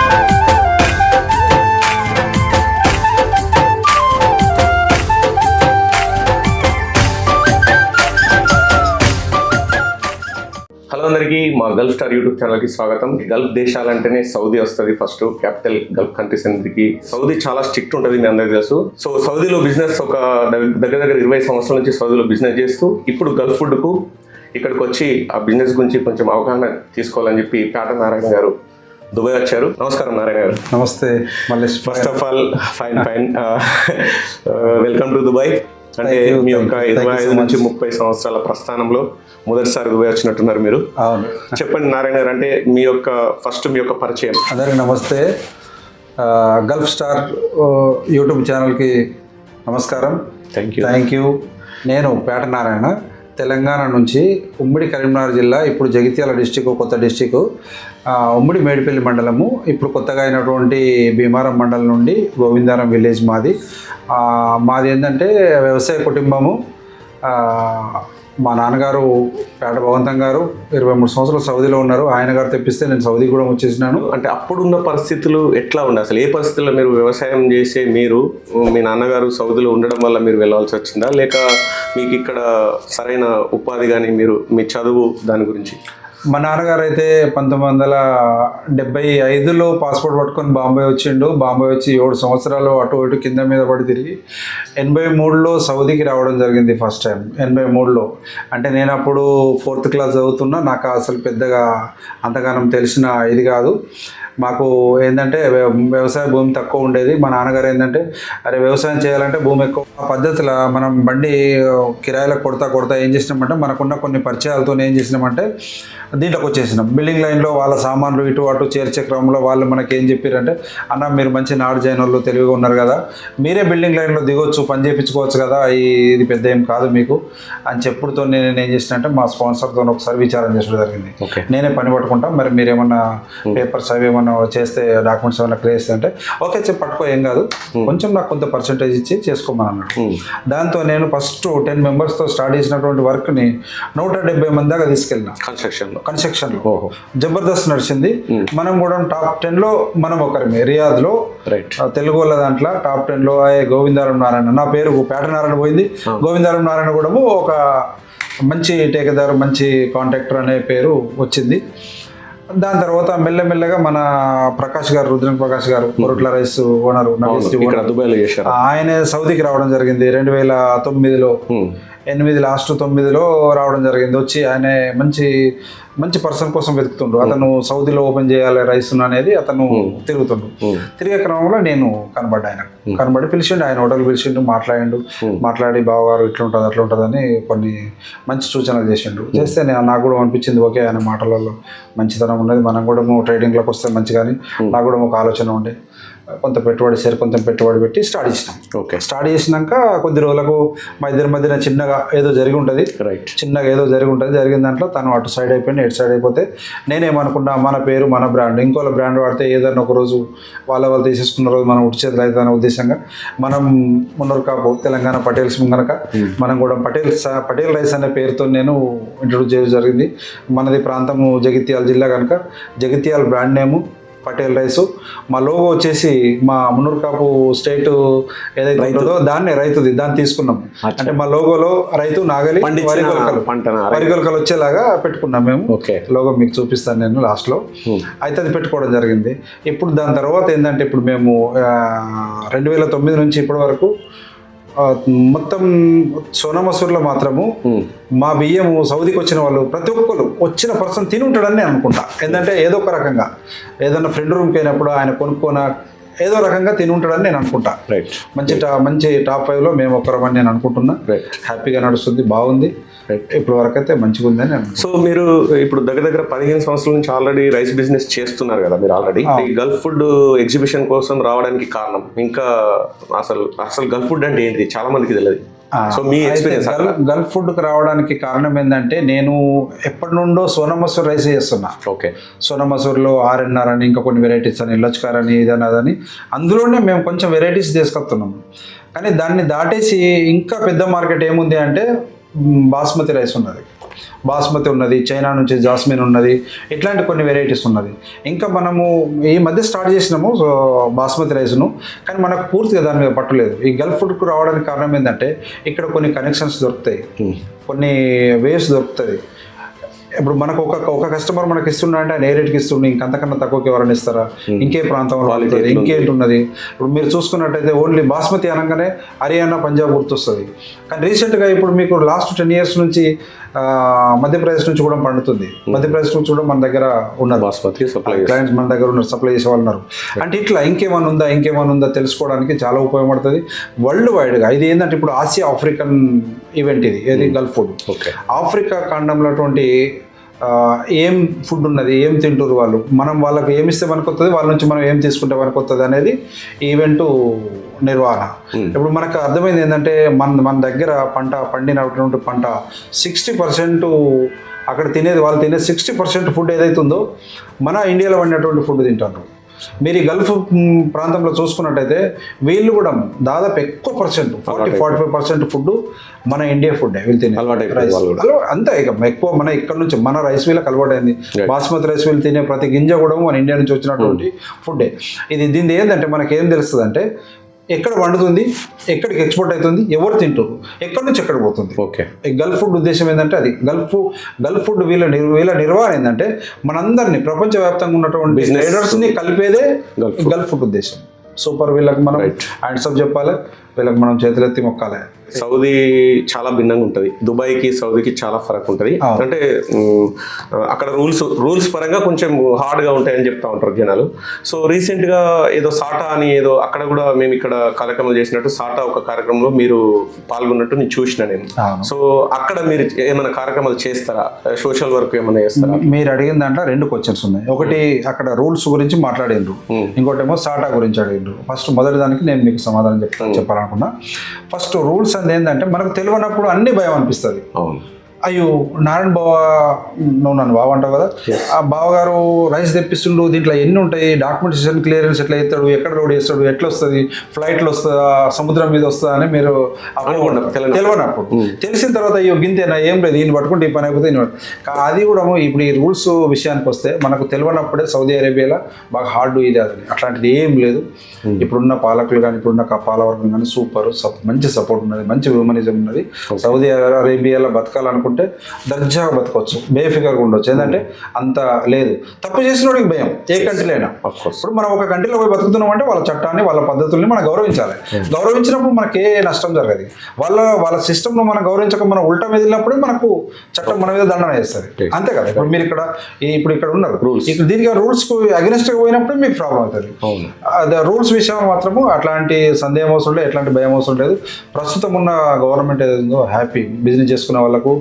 Hello అందరికీ, మా Gulf star YouTube ఛానల్కి స్వాగతం. గల్ఫ్ దేశాలంటేనే సౌదీ వస్తుంది ఫస్ట్. క్యాపిటల్ గల్ఫ్ కంట్రీస్ అందరికి సౌదీ చాలా స్ట్రిక్ట్ ఉంటుంది, మీ అందరికీ తెలుసు. సో సౌదీలో బిజినెస్ ఒక దగ్గర 20 సంవత్సరాల నుంచి సౌదీలో బిజినెస్ చేస్తూ ఇప్పుడు గల్ఫ్ ఫుడ్కు ఇక్కడికి వచ్చి ఆ బిజినెస్ గురించి కొంచెం అవగాహన తీసుకోవాలని చెప్పి పేట నారాయణ గారు దుబాయ్ వచ్చారు. నమస్కారం నారాయణ గారు. నమస్తే. First of all fine welcome to Dubai. అంటే మీ యొక్క 25 నుంచి 30 సంవత్సరాల ప్రస్థానంలో మొదటిసారి దుబాయ్ వచ్చినట్టున్నారు మీరు. అవును, చెప్పండి నారాయణ గారు, అంటే మీ యొక్క పరిచయం. అందరికీ నమస్తే. గల్ఫ్ స్టార్ యూట్యూబ్ ఛానల్కి నమస్కారం. Thank you. నేను పేట నారాయణ, తెలంగాణ నుంచి ఉమ్మడి కరీంనగర్ జిల్లా, ఇప్పుడు జగిత్యాల డిస్టిక్, కొత్త డిస్టిక్, ఉమ్మడి మేడిపల్లి మండలము, ఇప్పుడు కొత్తగా అయినటువంటి భీమారం మండలం నుండి గోవిందారం విలేజ్ మాది. మాది ఏంటంటే వ్యవసాయ కుటుంబము. మా నాన్నగారు పేట భగవంతం గారు 23 సంవత్సరాలు సౌదీలో ఉన్నారు. ఆయన గారు తెప్పిస్తే నేను సౌదీ కూడా వచ్చేసినాను. అంటే అప్పుడున్న పరిస్థితులు ఎట్లా ఉండే, అసలు ఏ పరిస్థితుల్లో మీరు వ్యవసాయం చేసే మీరు మీ నాన్నగారు సౌదీలో ఉండడం వల్ల మీరు వెళ్ళాల్సి వచ్చిందా, లేక మీకు ఇక్కడ సరైన ఉపాధి కానీ మీరు మీ చదువు దాని గురించి? మా నాన్నగారు అయితే 1975లో పాస్పోర్ట్ పట్టుకొని బాంబే వచ్చిండు. బాంబే వచ్చి 7 సంవత్సరాలు అటు ఇటు కింద మీద పడి తిరిగి 83లో సౌదీకి రావడం జరిగింది ఫస్ట్ టైం. 83లో అంటే నేను అప్పుడు 4th క్లాస్ చదువుతున్నా. నాకు అసలు పెద్దగా అంతగానం తెలిసిన ఇది కాదు. మాకు ఏంటంటే వ్యవసాయ భూమి తక్కువ ఉండేది. మా నాన్నగారు ఏంటంటే అరే వ్యవసాయం చేయాలంటే భూమి ఎక్కువ, ఆ పద్ధతిలో మనం బండి కిరాయిలకు కొడతా ఏం చేసినామంటే మనకున్న కొన్ని పరిచయాలతో ఏం చేసినామంటే దీంట్లోకి వచ్చేసినాం. బిల్డింగ్ లైన్లో వాళ్ళ సామాన్లు ఇటు అటు చేర్చే క్రమంలో వాళ్ళు మనకి ఏం చెప్పారంటే, అన్న మీరు మంచి నాడు జైనోళ్ళు తెలివిగా ఉన్నారు కదా, మీరే బిల్డింగ్ లైన్లో దిగొచ్చు, పని చేయించుకోవచ్చు కదా, ఇది పెద్ద ఏం కాదు మీకు అని చెప్పుడుతో నేను ఏం చేసిన అంటే మా స్పాన్సర్తో ఒకసారి విచారం చేసడం జరిగింది. నేనే పని పట్టుకుంటా, మరి మీరేమన్నా పేపర్స్ అవి ఏమన్నా చేస్తే డాక్యుమెంట్స్ ఏమైనా క్రియేట్ చేస్తే అంటే ఓకే చెప్పి పట్టుకో, ఏం కాదు, కొంచెం నాకు కొంత పర్సెంటేజ్ ఇచ్చి చేసుకోమని అన్నాడు. దాంతో నేను ఫస్ట్ 10 మెంబర్స్తో స్టార్ట్ చేసినటువంటి వర్క్ని 170 మంది దాకా తీసుకెళ్ళిన. కన్స్ట్రక్షన్లో జబర్దస్త్ నడిచింది. మనం కూడా టాప్ 10లో మనం ఒకరిమే. రియాద్లో తెలుగు వాళ్ళ దాంట్లో టాప్ 10లో గోవిందారం నారాయణ, నా పేరు పేట నారాయణ పోయింది. గోవిందారం నారాయణ కూడా ఒక మంచి టేకేదారు, మంచి కాంట్రాక్టర్ అనే పేరు వచ్చింది. దాని తర్వాత మెల్లమెల్లగా మన ప్రకాష్ గారు, రుద్రన్ ప్రకాష్ గారు, కొరట్ల రైస్ ఓనరు, ఆయన సౌదీకి రావడం జరిగింది 2009లో, 8 లాస్ట్ 9లో రావడం జరిగింది. వచ్చి ఆయన మంచి పర్సన్ కోసం వెతుకుతుండ్రు. అతను సౌదీలో ఓపెన్ చేయాలి రైస్ అనేది అతను తిరుగుతుండ్రు. తిరిగే క్రమంలో నేను కనబడి పిలిచిండు. ఆయన హోటల్ పిలిచిండు, మాట్లాడి బావగారు ఇట్లుంటుంది అట్లా ఉంటుందని కొన్ని మంచి సూచనలు చేసిండు. చేస్తే నాకు కూడా అనిపించింది ఓకే, ఆయన మాటలలో మంచితనం ఉన్నది, మనం కూడా ట్రేడింగ్లోకి వస్తే మంచిగాని నాకు కూడా ఒక ఆలోచన ఉండే. కొంత పెట్టుబడి పెట్టి స్టార్ట్ చేసినాం. స్టార్ట్ చేసినాక కొద్ది రోజులకు మా ఇద్దరి మధ్యన చిన్నగా ఏదో జరిగి ఉంటుంది. జరిగిన దాంట్లో తను అటు సైడ్ అయిపోయింది, ఎటు సైడ్ అయిపోతే నేనేమనుకున్నా మన పేరు మన బ్రాండ్, ఇంకోళ్ళ బ్రాండ్ వాడితే ఏదైనా ఒక రోజు వాళ్ళు తీసేసుకున్న రోజు మనం ఉడి చేతులు అవుతుందనే ఉద్దేశంగా మనం మున్నూరు కాపు తెలంగాణ పటేల్స్ కనుక మనం కూడా పటేల్ రైస్ అనే పేరుతో నేను ఇంట్రొడ్యూస్ చేయడం జరిగింది. మనది ప్రాంతము జగిత్యాల జిల్లా కనుక జగిత్యాల బ్రాండ్ నేము పటేల్ రైసు. మా లోగో వచ్చేసి మా మున్నూరు కాపు స్టేట్ ఏదైతే ఉంటుందో దాన్ని తీసుకున్నాం. అంటే మా లోగోలో రైతు నాగలి వరిగొలకలు వచ్చేలాగా పెట్టుకున్నాం మేము. లోగో మీకు చూపిస్తాను నేను లాస్ట్లో. అయితే అది పెట్టుకోవడం జరిగింది. ఇప్పుడు దాని తర్వాత ఏంటంటే ఇప్పుడు మేము 2009 నుంచి ఇప్పటి వరకు మొత్తం సోనా మసూర్లో మాత్రము మా బియ్యము సౌదీకి వచ్చిన వాళ్ళు ప్రతి ఒక్కరు వచ్చిన పర్సన్ తిని ఉంటాడని నేను అనుకుంటా. ఏంటంటే ఏదో ఒక రకంగా ఏదైనా ఫ్రెండ్ రూమ్కి అయినప్పుడు ఆయన కొనుక్కోన ఏదో రకంగా తిని ఉంటాడని నేను అనుకుంటా. మంచి టాప్ 5లో మేము ఒకరమని నేను అనుకుంటున్నా. హ్యాపీగా నడుస్తుంది, బాగుంది, ఇప్పుడు వరకు అయితే మంచిగా ఉందని నేను. సో మీరు ఇప్పుడు దగ్గర 15 సంవత్సరాల నుంచి ఆల్రెడీ రైస్ బిజినెస్ చేస్తున్నారు కదా మీరు. ఆల్రెడీ గల్ఫ్ ఫుడ్ ఎగ్జిబిషన్ కోసం రావడానికి కారణం, ఇంకా అసలు గల్ఫ్ ఫుడ్ అంటే ఏంటి చాలా మందికి తెలియదు. సో మీ ఎక్స్పీరియన్స్ గల్ఫ్ ఫుడ్కి రావడానికి కారణం ఏంటంటే నేను ఎప్పటి నుండో సోనా మసూర్ రైస్ చేస్తున్నా. సోనా మసూర్లో RNR అని ఇంకా కొన్ని వెరైటీస్ అని లచ్కార్ అని ఇదన్నదని అందులోనే మేము కొంచెం వెరైటీస్ తీసుకొస్తున్నాము. కానీ దాన్ని దాటేసి ఇంకా పెద్ద మార్కెట్ ఏముంది అంటే బాస్మతి రైస్ ఉన్నది. బాస్మతి ఉన్నది, చైనా నుంచి జాస్మిన్ ఉన్నది, ఇట్లాంటి కొన్ని వెరైటీస్ ఉన్నది. ఇంకా మనము ఈ మధ్య స్టార్ట్ చేసినాము బాస్మతి రైస్ను, కానీ మనకు పూర్తిగా దాని మీద పట్టలేదు. ఈ గల్ఫ్ ఫుడ్కు రావడానికి కారణం ఏంటంటే ఇక్కడ కొన్ని కనెక్షన్స్ దొరుకుతాయి, కొన్ని వేస్ దొరుకుతుంది. ఇప్పుడు మనకు ఒక కస్టమర్ మనకి ఇస్తున్నా అంటే ఆయన ఏ రేట్కి ఇస్తుండే, ఇంకంతకన్నా తక్కువకి ఎవరైనా ఇస్తారా, ఇంకే ప్రాంతంలో వాడుతుంది, ఇంకేంటి ఉన్నది. ఇప్పుడు మీరు చూసుకున్నట్టయితే ఓన్లీ బాస్మతి అనగానే హర్యానా, పంజాబ్ గుర్తొస్తుంది. కానీ రీసెంట్గా ఇప్పుడు మీకు లాస్ట్ 10 years నుంచి మధ్యప్రదేశ్ నుంచి కూడా పండుతుంది. మధ్యప్రదేశ్ నుంచి కూడా మన దగ్గర ఉన్నారు బాస్మతి సప్లై క్లయింట్స్, మన దగ్గర ఉన్నారు, సప్లై చేసే వాళ్ళు ఉన్నారు. అంటే ఇట్లా ఇంకేమైనా ఉందా తెలుసుకోవడానికి చాలా ఉపయోగపడుతుంది వరల్డ్ వైడ్గా. ఇది ఏంటంటే ఇప్పుడు ఆసియా ఆఫ్రికన్ ఈవెంట్ ఇది, ఏది గల్ఫ్ ఫుడ్. ఆఫ్రికా ఖండంలో ఏం ఫుడ్ ఉన్నది, ఏం తింటారు వాళ్ళు, మనం వాళ్ళకి ఏమి ఇస్తే మనకు వస్తుంది, వాళ్ళ నుంచి మనం ఏం తీసుకుంటే మనకు వస్తుంది అనేది ఈవెంట్ నిర్వహణ. ఇప్పుడు మనకు అర్థమైంది ఏంటంటే మన దగ్గర పండినటువంటి పంట 60% అక్కడ తినేది, వాళ్ళు తినే 60% ఫుడ్ ఏదైతే ఉందో మన ఇండియాలో పండినటువంటి ఫుడ్ తింటారు. మీరు ఈ గల్ఫ్ ప్రాంతంలో చూసుకున్నట్టయితే వీళ్ళు కూడా దాదాపు ఎక్కువ పర్సెంట్ 40-45% ఫుడ్ మన ఇండియా ఫుడ్ వీళ్ళు తినే రైస్. అంతే ఇక ఎక్కువ మన ఇక్కడ నుంచి మన రైస్ వీళ్ళకి అలవాటైంది. బాస్మతి రైస్ వీళ్ళు తినే ప్రతి గింజ కూడా మన ఇండియా నుంచి వచ్చినటువంటి ఫుడ్డే. దీని ఏంటంటే మనకేం తెలుస్తుంది అంటే ఎక్కడ వండుతుంది, ఎక్కడికి ఎక్స్పోర్ట్ అవుతుంది, ఎవరు తింటారు, ఎక్కడి నుంచి ఎక్కడ పోతుంది. ఈ గల్ఫ్ ఫుడ్ ఉద్దేశం ఏంటంటే అది గల్ఫ్ ఫుడ్ వీళ్ళ నిర్వహణ ఏంటంటే మనందరినీ ప్రపంచవ్యాప్తంగా ఉన్నటువంటి ట్రేడర్స్ని కలిపేదే గల్ఫ్ ఫుడ్ ఉద్దేశం. సూపర్. వీళ్ళకి మనం హ్యాండ్సప్ చెప్పాలి, వీళ్ళకి మనం చేతులెత్తి మొక్కాలి. సౌదీ చాలా భిన్నంగా ఉంటుంది, దుబాయ్కి సౌదీకి చాలా ఫరక్ ఉంటుంది. అంటే అక్కడ రూల్స్ పరంగా కొంచెం హార్డ్గా ఉంటాయని చెప్తా ఉంటారు జనాలు. సో రీసెంట్గా ఏదో సాటా అని ఏదో అక్కడ కూడా మేము ఇక్కడ కార్యక్రమాలు చేసినట్టు సాటా ఒక కార్యక్రమంలో మీరు పాల్గొన్నట్టు నేను చూసిన నేను. సో అక్కడ మీరు ఏమైనా కార్యక్రమాలు చేస్తారా, సోషల్ వర్క్ ఏమైనా చేస్తారా? మీరు అడిగిన దాంట్లో 2 questions ఉన్నాయి. ఒకటి అక్కడ రూల్స్ గురించి మాట్లాడిండ్రు, ఇంకోటేమో సాటా గురించి అడిగిండ్రు. ఫస్ట్ మొదటి దానికి నేను మీకు సమాధానం చెప్పాలనుకున్నా. ఫస్ట్ రూల్స్ అనేది ఏంటంటే మనకు తెలియనప్పుడు అన్ని భయం అనిపిస్తుంది. అయ్యో నారాయణ బావ, నువ్వు నన్ను బావ అంటావు కదా, ఆ బావగారు రైస్ తెప్పిస్తుండు, దీంట్లో ఎన్ని ఉంటాయి, డాక్యుమెంటేషన్ క్లియరెన్స్ ఎట్లా చేస్తాడు, ఎక్కడ లోడ్ చేస్తాడు, ఎట్లా వస్తుంది, ఫ్లైట్లో వస్తుందా, సముద్రం మీద వస్తుందా అని మీరు తెలియనప్పుడు. తెలిసిన తర్వాత అయ్యో గింతేనా, ఏం లేదు, ఈయన పట్టుకుంటే ఈ పని అయిపోతే అది కూడా. ఇప్పుడు ఈ రూల్స్ విషయానికి వస్తే మనకు తెలియనప్పుడే సౌదీ అరేబియాలో బాగా హార్డ్ ఇది అది అట్లాంటిది ఏం లేదు. ఇప్పుడున్న పాలకులు కానీ ఇప్పుడున్న పాలవర్గం కానీ సూపర్, మంచి సపోర్ట్ ఉన్నది, మంచి హ్యూమనిజం ఉన్నది. సౌదీ అరేబియాలో బతకాలనుకుంటే దర్జాగా బతకవచ్చు, బేఫికర్గా ఉండొచ్చు. ఏంటంటే అంత లేదు, తప్పు చేసినోడికి భయం ఏ కంట్రీలైనా. ఇప్పుడు మనం ఒక కంట్రీలో పోయి బతుకుతున్నాం అంటే వాళ్ళ చట్టాన్ని, వాళ్ళ పద్ధతుల్ని మనం గౌరవించాలి. గౌరవించినప్పుడు మనకి ఏ నష్టం జరగదు. వాళ్ళ సిస్టమ్ను మనం గౌరవించక మనం ఉల్టా మీద వెళ్ళినప్పుడే మనకు చట్టం మన మీద దండన చేస్తుంది. అంతే కదా. ఇప్పుడు మీరు ఇక్కడ ఉన్నారు, ఇప్పుడు దీనికి రూల్స్కు అగెనిస్ట్గా పోయినప్పుడు మీకు ప్రాబ్లం అవుతుంది. రూల్స్ విషయం మాత్రము అట్లాంటి సందేహం అవసరం లేదు, ఎట్లాంటి భయం అవసరం లేదు. ప్రస్తుతం ఉన్న గవర్నమెంట్ ఏదో హ్యాపీ బిజినెస్ చేసుకునే వాళ్ళకు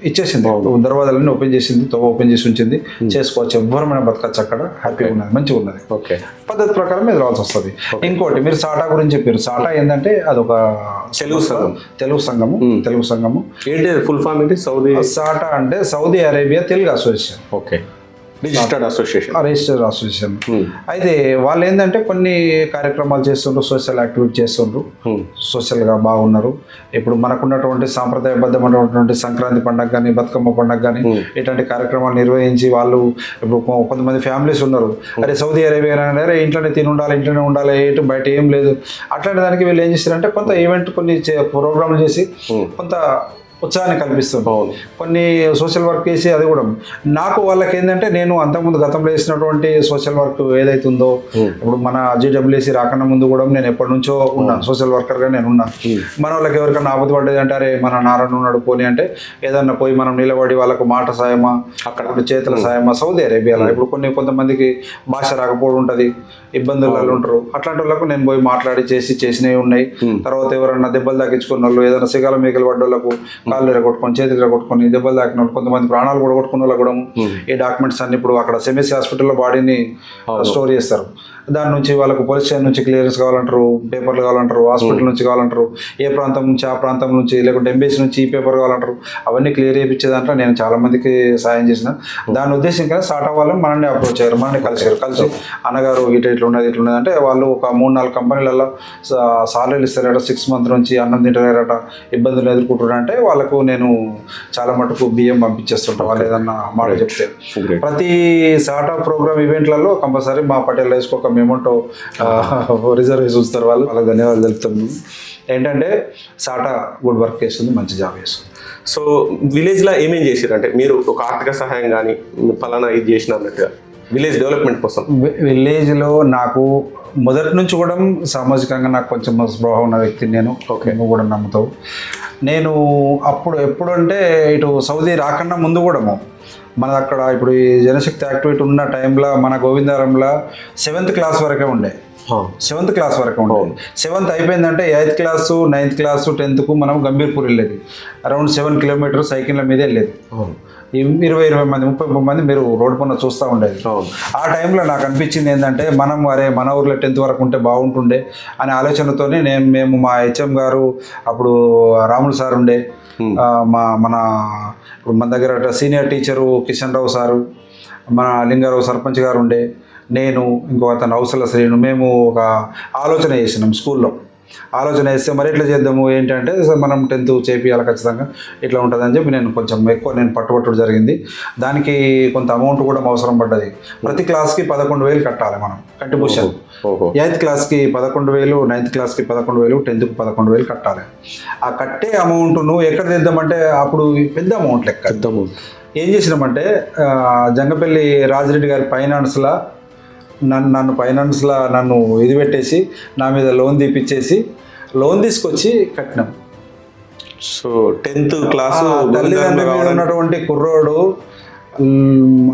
ఇచ్చేసింది, దర్వాజాలన్నీ ఓపెన్ చేసింది, ఓపెన్ చేసి ఉంచింది, చేసుకోవచ్చు, ఎవరమైనా బతకచ్చు అక్కడ, హ్యాపీగా ఉన్నది, మంచిగా ఉన్నది. పద్ధతి ప్రకారం మీద రావాల్సి వస్తుంది. ఇంకోటి మీరు సాటా గురించి చెప్పారు. సాటా ఏంటంటే అదొక తెలుగు సంఘము. ఏంటి ఫుల్ ఫామ్ ఏంటి? సాటా అంటే Saudi Arabia Telugu association. Registered association. అయితే వాళ్ళు ఏంటంటే కొన్ని కార్యక్రమాలు చేస్తుండ్రు, సోషల్ యాక్టివిటీ చేస్తుండ్రు, సోషల్గా బాగున్నారు. ఇప్పుడు మనకున్నటువంటి సాంప్రదాయబద్ధమైనటువంటి సంక్రాంతి పండుగ కానీ, బతుకమ్మ పండుగ కానీ ఇట్లాంటి కార్యక్రమాలు నిర్వహించి వాళ్ళు ఇప్పుడు కొంతమంది ఫ్యామిలీస్ ఉన్నారు, అరే సౌదీ అరేబియా అరే ఇంట్లోనే ఇంట్లోనే ఉండాలి, ఎటు బయట ఏం లేదు. అట్లాంటి దానికి వీళ్ళు ఏం చేస్తారంటే కొంత ఈవెంట్ కొన్ని ప్రోగ్రాంలు చేసి కొంత ఉత్సాహాన్ని కల్పిస్తుంది. కొన్ని సోషల్ వర్క్ చేసి అది కూడా నాకు వాళ్ళకి ఏంటంటే నేను అంతకుముందు గతంలో చేసినటువంటి సోషల్ వర్క్ ఏదైతుందో ఇప్పుడు మన GWC రాకన్నా ముందు కూడా నేను ఎప్పటి నుంచో ఉన్నాను, సోషల్ వర్కర్గా నేను ఉన్నాను. మన వాళ్ళకి ఎవరికైనా ఆపద పడ్డది అంటే అరే మన నారాయణ ఉన్నాడు పోనీ అంటే ఏదన్నా పోయి మనం నిలబడి వాళ్ళకు మాట సాయమా, అక్కడ చేతుల సాయమా. సౌదీ అరేబియాలో ఇప్పుడు కొంతమందికి భాష రాకపోవడం ఉంటుంది, ఇబ్బందులు ఉంటారు. అట్లాంటి వాళ్ళకు నేను పోయి మాట్లాడి చేసినవి ఉన్నాయి. తర్వాత ఎవరన్నా దెబ్బలు తాకించుకున్న వాళ్ళు, ఏదైనా సిగాల మేకలు పడ్డ వాళ్ళకు కాళ్ళు ఎరగొట్టుకొని చేతులు ఎరగొట్టుకొని దెబ్బలు తాకిన వాళ్ళు, కొంతమంది ప్రాణాలు కూడా కొట్టుకున్న వాళ్ళు కూడా ఈ డాక్యుమెంట్స్ అన్ని ఇప్పుడు అక్కడ సెమిసి హాస్పిటల్లో బాడీని స్టోర్ చేస్తారు. దాని నుంచి వాళ్ళకు పోలీస్ స్టేషన్ నుంచి క్లియరెన్స్ కావాలంటారు, పేపర్లు కావాలంటారు, హాస్పిటల్ నుంచి కావాలంటారు, ఏ ప్రాంతం నుంచి ఆ ప్రాంతం నుంచి, లేకుంటే ఎంబీసీ నుంచి ఈ పేపర్ కావాలంటారు. అవన్నీ క్లియర్ చేయించే దాంట్లో నేను చాలా మందికి సాయం చేసిన. దాని ఉద్దేశం కానీ స్టార్ట్ అవ్వాలని మనల్ని అప్రోచ్ అయ్యారు, మనల్ని కలిసి అన్నగారు ఇట్లున్నది అంటే వాళ్ళు ఒక 3-4 కంపెనీలలో సాలరీలు ఇస్తారట, 6 months నుంచి అన్నం తింటారట, ఇబ్బందులు ఎదుర్కొంటారు అంటే వాళ్ళ వాళ్ళకు నేను చాలా మటుకు బియ్యం పంపించేస్తుంటాను వాళ్ళు ఏదన్నా మాట చెప్తే. ప్రతి స్టార్ట్అప్ ప్రోగ్రామ్ ఈవెంట్లలో కంపల్సరీ మా పటేల్ రైస్కి ఒక మెమోటో రిజర్వేషన్ చూస్తారు వాళ్ళు, వాళ్ళకి ధన్యవాదాలు తెలుపుతున్నాను. ఏంటంటే సాటా గుడ్ వర్క్ చేస్తుంది, మంచి జాబ్ చేస్తుంది. సో విలేజ్లో ఏమేం చేసారు అంటే మీరు ఒక ఆర్థిక సహాయం కానీ ఫలానా ఇది చేసిన అన్నట్టుగా విలేజ్ డెవలప్మెంట్ కోసం? విలేజ్లో నాకు మొదటి నుంచి కూడా సామాజికంగా నాకు కొంచెం స్పృహ ఉన్న వ్యక్తిని నేను. నువ్వు కూడా నమ్ముతావు. నేను అప్పుడు ఎప్పుడు అంటే ఇటు సౌదీ రాకన్నా ముందు కూడా మన అక్కడ ఇప్పుడు ఈ జనశక్తి యాక్టివిటీ ఉన్న టైంలో మన గోవిందారంలో 7th క్లాస్ వరకే ఉండే. 7th క్లాస్ వరకు ఉండేది. 7th అయిపోయిందంటే 8th class 9th class 10th మనం గంభీర్పూర్ వెళ్ళేది. అరౌండ్ 7 కిలోమీటర్స్ సైకిళ్ళ మీద వెళ్ళేది. 20 మంది 30 మంది మీరు రోడ్డు పైన చూస్తూ ఉండేది. ఆ టైంలో నాకు అనిపించింది ఏంటంటే మన ఊర్లో 10th వరకు ఉంటే బాగుంటుండే అనే ఆలోచనతోనే మేము మా హెచ్ఎం గారు అప్పుడు రాములు సార్ ఉండే, మన దగ్గర senior teacher Kishan Rao sir, మన లింగారావు సర్పంచ్ గారు ఉండే, నేను ఇంకో అతను అవసల శ్రీను, మేము ఒక ఆలోచన చేసినాం స్కూల్లో. ఆలోచన చేస్తే మరి ఎట్లా చేద్దాము ఏంటంటే మనం 10th చేపియాలి ఖచ్చితంగా ఇట్లా ఉంటుందని చెప్పి నేను కొంచెం ఎక్కువ పట్టుబట్టడం జరిగింది. దానికి కొంత అమౌంట్ కూడా అవసరం పడ్డది. ప్రతి క్లాస్కి 11,000 కట్టాలి మనం కంట్రిబ్యూషన్. 8th క్లాస్కి 11,000, 9th క్లాస్కి 11,000, 10th 11,000 కట్టాలి. ఆ కట్టే అమౌంట్ను ఎక్కడ తెద్దామంటే అప్పుడు పెద్ద అమౌంట్ లెక్క. ఏం చేసినామంటే జంగపల్లి రాజిరెడ్డి గారి ఫైనాన్స్లో నన్ను ఇది పెట్టేసి నా మీద లోన్ తీపిచ్చేసి లోన్ తీసుకొచ్చి కట్టినాం. సో 10th క్లాస్ తల్లిదండ్రుల మీద ఉన్నటువంటి కుర్రోడు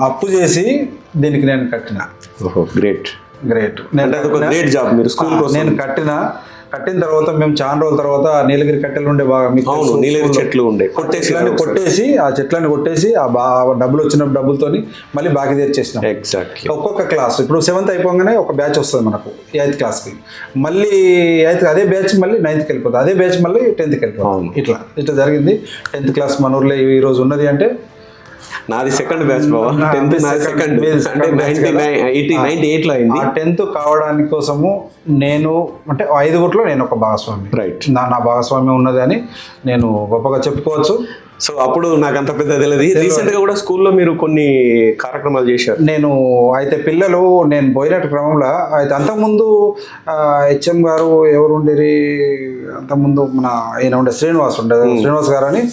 అప్పు చేసి దీనికి నేను కట్టిన. గ్రేట్ నేను కట్టిన తర్వాత మేము చాలా రోజుల తర్వాత నీలగిరి కట్టెలు ఉండే బాగా నీలగిరి చెట్లు ఉండే కొట్టేసి ఆ చెట్లని కొట్టేసి ఆ డబ్బులు వచ్చిన డబ్బులతోని మళ్ళీ బాకీ తెచ్చేసినాం. ఎగ్జాక్ట్లీ. ఒక్కొక్క క్లాస్ ఇప్పుడు 7th అయిపోగానే ఒక బ్యాచ్ వస్తుంది మనకు 8th క్లాస్కి, మళ్ళీ 8th అదే బ్యాచ్ మళ్ళీ 9th వెళ్ళిపోతుంది, అదే బ్యాచ్ మళ్ళీ 10th వెళ్ళిపోతుంది. ఇట్లా జరిగింది. 10th క్లాస్ మన ఊర్లో ఈరోజు ఉన్నది అంటే నాది సెకండ్ బ్యాచ్ బాబా. 10th నాది సెకండ్ బ్యాచ్ అంటే 98లో అయింది. ఆ 10th కావడానికి కోసము నేను అంటే 5 నేను ఒక భాగస్వామి. రైట్. నా భాగస్వామ్యం ఉన్నది అని నేను గొప్పగా చెప్పుకోవచ్చు. సో అప్పుడు నాకు అంత పెద్ద తెలియదు. రీసెంట్గా కూడా స్కూల్లో మీరు కొన్ని కార్యక్రమాలు చేశారు. నేను పోయిన క్రమంలో అయితే అంతకుముందు హెచ్ఎం గారు ఎవరు ఉండేది, అంతకుముందు మన ఈయన ఉండే శ్రీనివాస్ గారు అని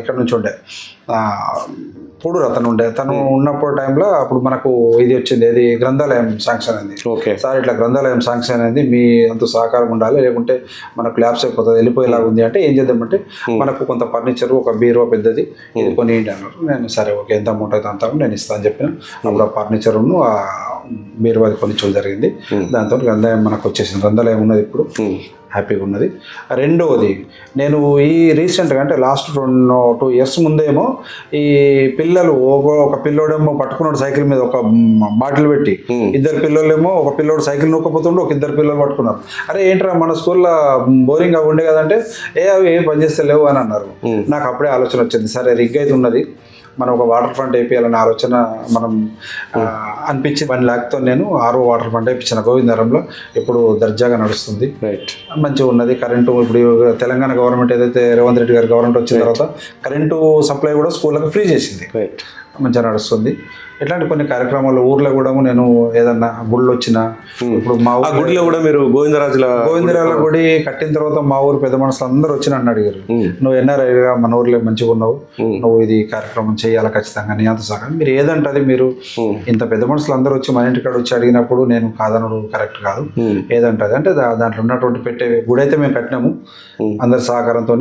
ఇక్కడ నుంచి ఉండే పూడూరు అతను ఉండే. తను ఉన్నప్పుడు టైంలో అప్పుడు మనకు ఇది వచ్చింది, ఏది గ్రంథాలయం శాంక్షన్ అయింది. సార్ ఇట్లా గ్రంథాలయం శాంక్షన్ అయింది, మీ అంత సహకారం ఉండాలి, లేకుంటే మనకు ల్యాబ్స్ అయిపోతుంది, వెళ్ళిపోయేలాగా ఉంది అంటే ఏం చేద్దామంటే మనకు కొంత ఫర్నిచర్, ఒక బీరువా పెద్దది ఇది కొని అన్నారు. నేను సరే ఓకే ఎంత అమౌంట్ అయితే అంతా నేను ఇస్తాను అని చెప్పిన. అప్పుడు ఆ ఫర్నిచర్ను ఆ బీరువాది కొనిచ్చడం జరిగింది. దాంతో గ్రంథాలయం మనకు వచ్చేసింది. గ్రంథాలయం ఉన్నది ఇప్పుడు, హ్యాపీగా ఉన్నది. రెండవది నేను ఈ రీసెంట్గా అంటే లాస్ట్ 2 years ముందేమో ఈ పిల్లలు ఒక పిల్లోడేమో పట్టుకున్నాడు సైకిల్ మీద ఒక బాటిల్ పెట్టి, 2 పిల్లలేమో ఒక పిల్లోడు సైకిల్ నూకపోతుండే, ఒక 2 పిల్లలు పట్టుకున్నారు. అరే ఏంట్రా మన స్కూల్లో బోరింగ్ అవి ఉండే కదంటే అవి ఏం పనిచేస్తే లేవు అని అన్నారు. నాకు అప్పుడే ఆలోచన వచ్చింది, సరే రిగ్ అయితే ఉన్నది, మనం ఒక వాటర్ ఫ్రంట్ వేయాలనే ఆలోచన మనం అనిపించి 1 lakh నేను 6వ వాటర్ ఫ్రంట్ వేయించిన గోవిందరంలో. ఇప్పుడు దర్జాగా నడుస్తుంది, మంచిగా ఉన్నది. కరెంటు ఇప్పుడు తెలంగాణ గవర్నమెంట్ ఏదైతే రేవంత్ రెడ్డి గారి గవర్నమెంట్ వచ్చిన తర్వాత కరెంటు సప్లై కూడా స్కూళ్ళకి ఫ్రీ చేసింది, మంచిగా నడుస్తుంది. ఇట్లాంటి కొన్ని కార్యక్రమాలు ఊర్లో కూడా నేను ఏదన్నా గుళ్ళు వచ్చినా, ఇప్పుడు మా గుడిలో కూడా మీరు గోవిందరాజుల గుడి కట్టిన తర్వాత మా ఊరు పెద్ద మనుషులు అందరూ వచ్చి నన్ను అడిగారు, నువ్వు ఎన్ఆర్ఐగా మన ఊర్లో మంచిగా ఉన్నావు, నువ్వు ఇది కార్యక్రమం చేయాలి ఖచ్చితంగా, నీ అంత సహకారం మీరు ఏదంటది, మీరు ఇంత పెద్ద మనుషులు అందరూ వచ్చి మన ఇంటికాడ వచ్చి అడిగినప్పుడు నేను కాదనడు కరెక్ట్ కాదు, ఏదంటది అంటే దాంట్లో ఉన్నటువంటి పెట్టే గుడి అయితే మేము కట్టినాము అందరి సహకారంతో,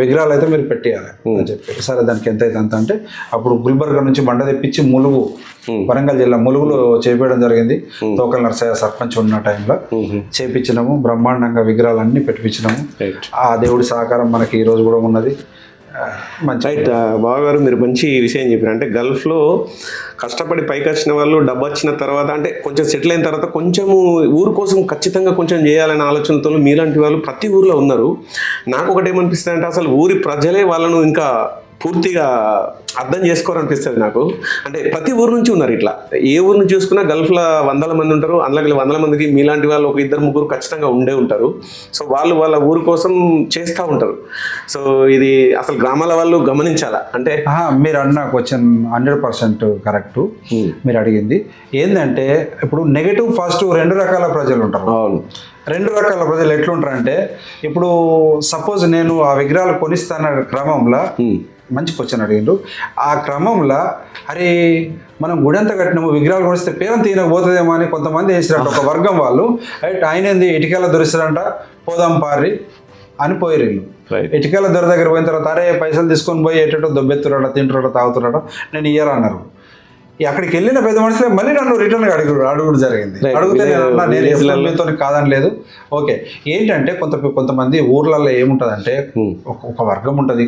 విగ్రహాలు అయితే మీరు పెట్టేయాలి అని చెప్పారు. సరే దానికి ఎంత అయితే అంత అంటే అప్పుడు గుల్బర్గా నుంచి బండ తెప్పించి ములుగు, వరంగల్ జిల్లా ములుగులో చేపించడం జరిగింది. తోకల నరసయ్య సర్పంచ్ ఉన్న టైంలో చేపించినాము, బ్రహ్మాండంగా విగ్రహాలన్నీ పెట్టించినాము. ఆ దేవుడి సహకారం మనకి ఈ రోజు కూడా ఉన్నది. రైట్. బాబు గారు మీరు మంచి విషయం చెప్పారు. అంటే గల్ఫ్లో కష్టపడి పైకి వచ్చిన వాళ్ళు డబ్బు వచ్చిన తర్వాత అంటే కొంచెం సెటిల్ అయిన తర్వాత కొంచెము ఊరు కోసం ఖచ్చితంగా కొంచెం చేయాలనే ఆలోచనతో మీలాంటి వాళ్ళు ప్రతి ఊరిలో ఉన్నారు. నాకు ఒకటి ఏమనిపిస్తుంది అంటే అసలు ఊరి ప్రజలే వాళ్ళను ఇంకా పూర్తిగా అర్థం చేసుకోవాలనిపిస్తుంది నాకు. అంటే ప్రతి ఊరు నుంచి ఉన్నారు ఇట్లా, ఏ ఊరు నుంచి చూసుకున్నా గల్ఫ్లో వందల మంది ఉంటారు, అందులో వందల మందికి మీలాంటి వాళ్ళు ఒక ఇద్దరు ముగ్గురు ఖచ్చితంగా ఉండే ఉంటారు. సో వాళ్ళు వాళ్ళ ఊరు కోసం చేస్తూ ఉంటారు. సో ఇది అసలు గ్రామాల వాళ్ళు గమనించాలా. అంటే మీరు అన్న క్వశ్చన్ 100% కరెక్ట్. మీరు అడిగింది ఏంటంటే ఇప్పుడు నెగటివ్ పాజిటివ్ రెండు రకాల ప్రజలు ఉంటారు. అవును, రెండు రకాల ప్రజలు ఎట్లుంటారంటే, ఇప్పుడు సపోజ్ నేను ఆ విగ్రహాలు కొనిస్తాన క్రమంలో, మంచి క్వశ్చన్ అడిగిండు, ఆ క్రమంలో అరే మనం గుడంతా కట్టినాము, విగ్రహాలు కొనిస్తే పేరం తీయకపోతుందేమో అని కొంతమంది వేసినట్టు ఒక వర్గం వాళ్ళు, ఆయన ఏంది ఇటుకల దొరిస్తారంట, పోదాం పారి అని పోయారు వీళ్ళు. ఇటుకల దొర దగ్గర పోయిన తర్వాత అరే పైసలు తీసుకొని పోయి ఎటో దొబ్బెత్తురాట, తింటురాట, తాగుతురాట, నేను ఇయ్యరా అన్నారు. అక్కడికి వెళ్ళిన పెద్ద మనుషులే మళ్ళీ నన్ను రిటర్న్ అడుగుడు జరిగింది. అడిగితే నేను మీతో కాదని లేదు. ఓకే, ఏంటంటే కొంతమంది ఊర్లలో ఏముంటుందంటే ఒక వర్గం ఉంటుంది,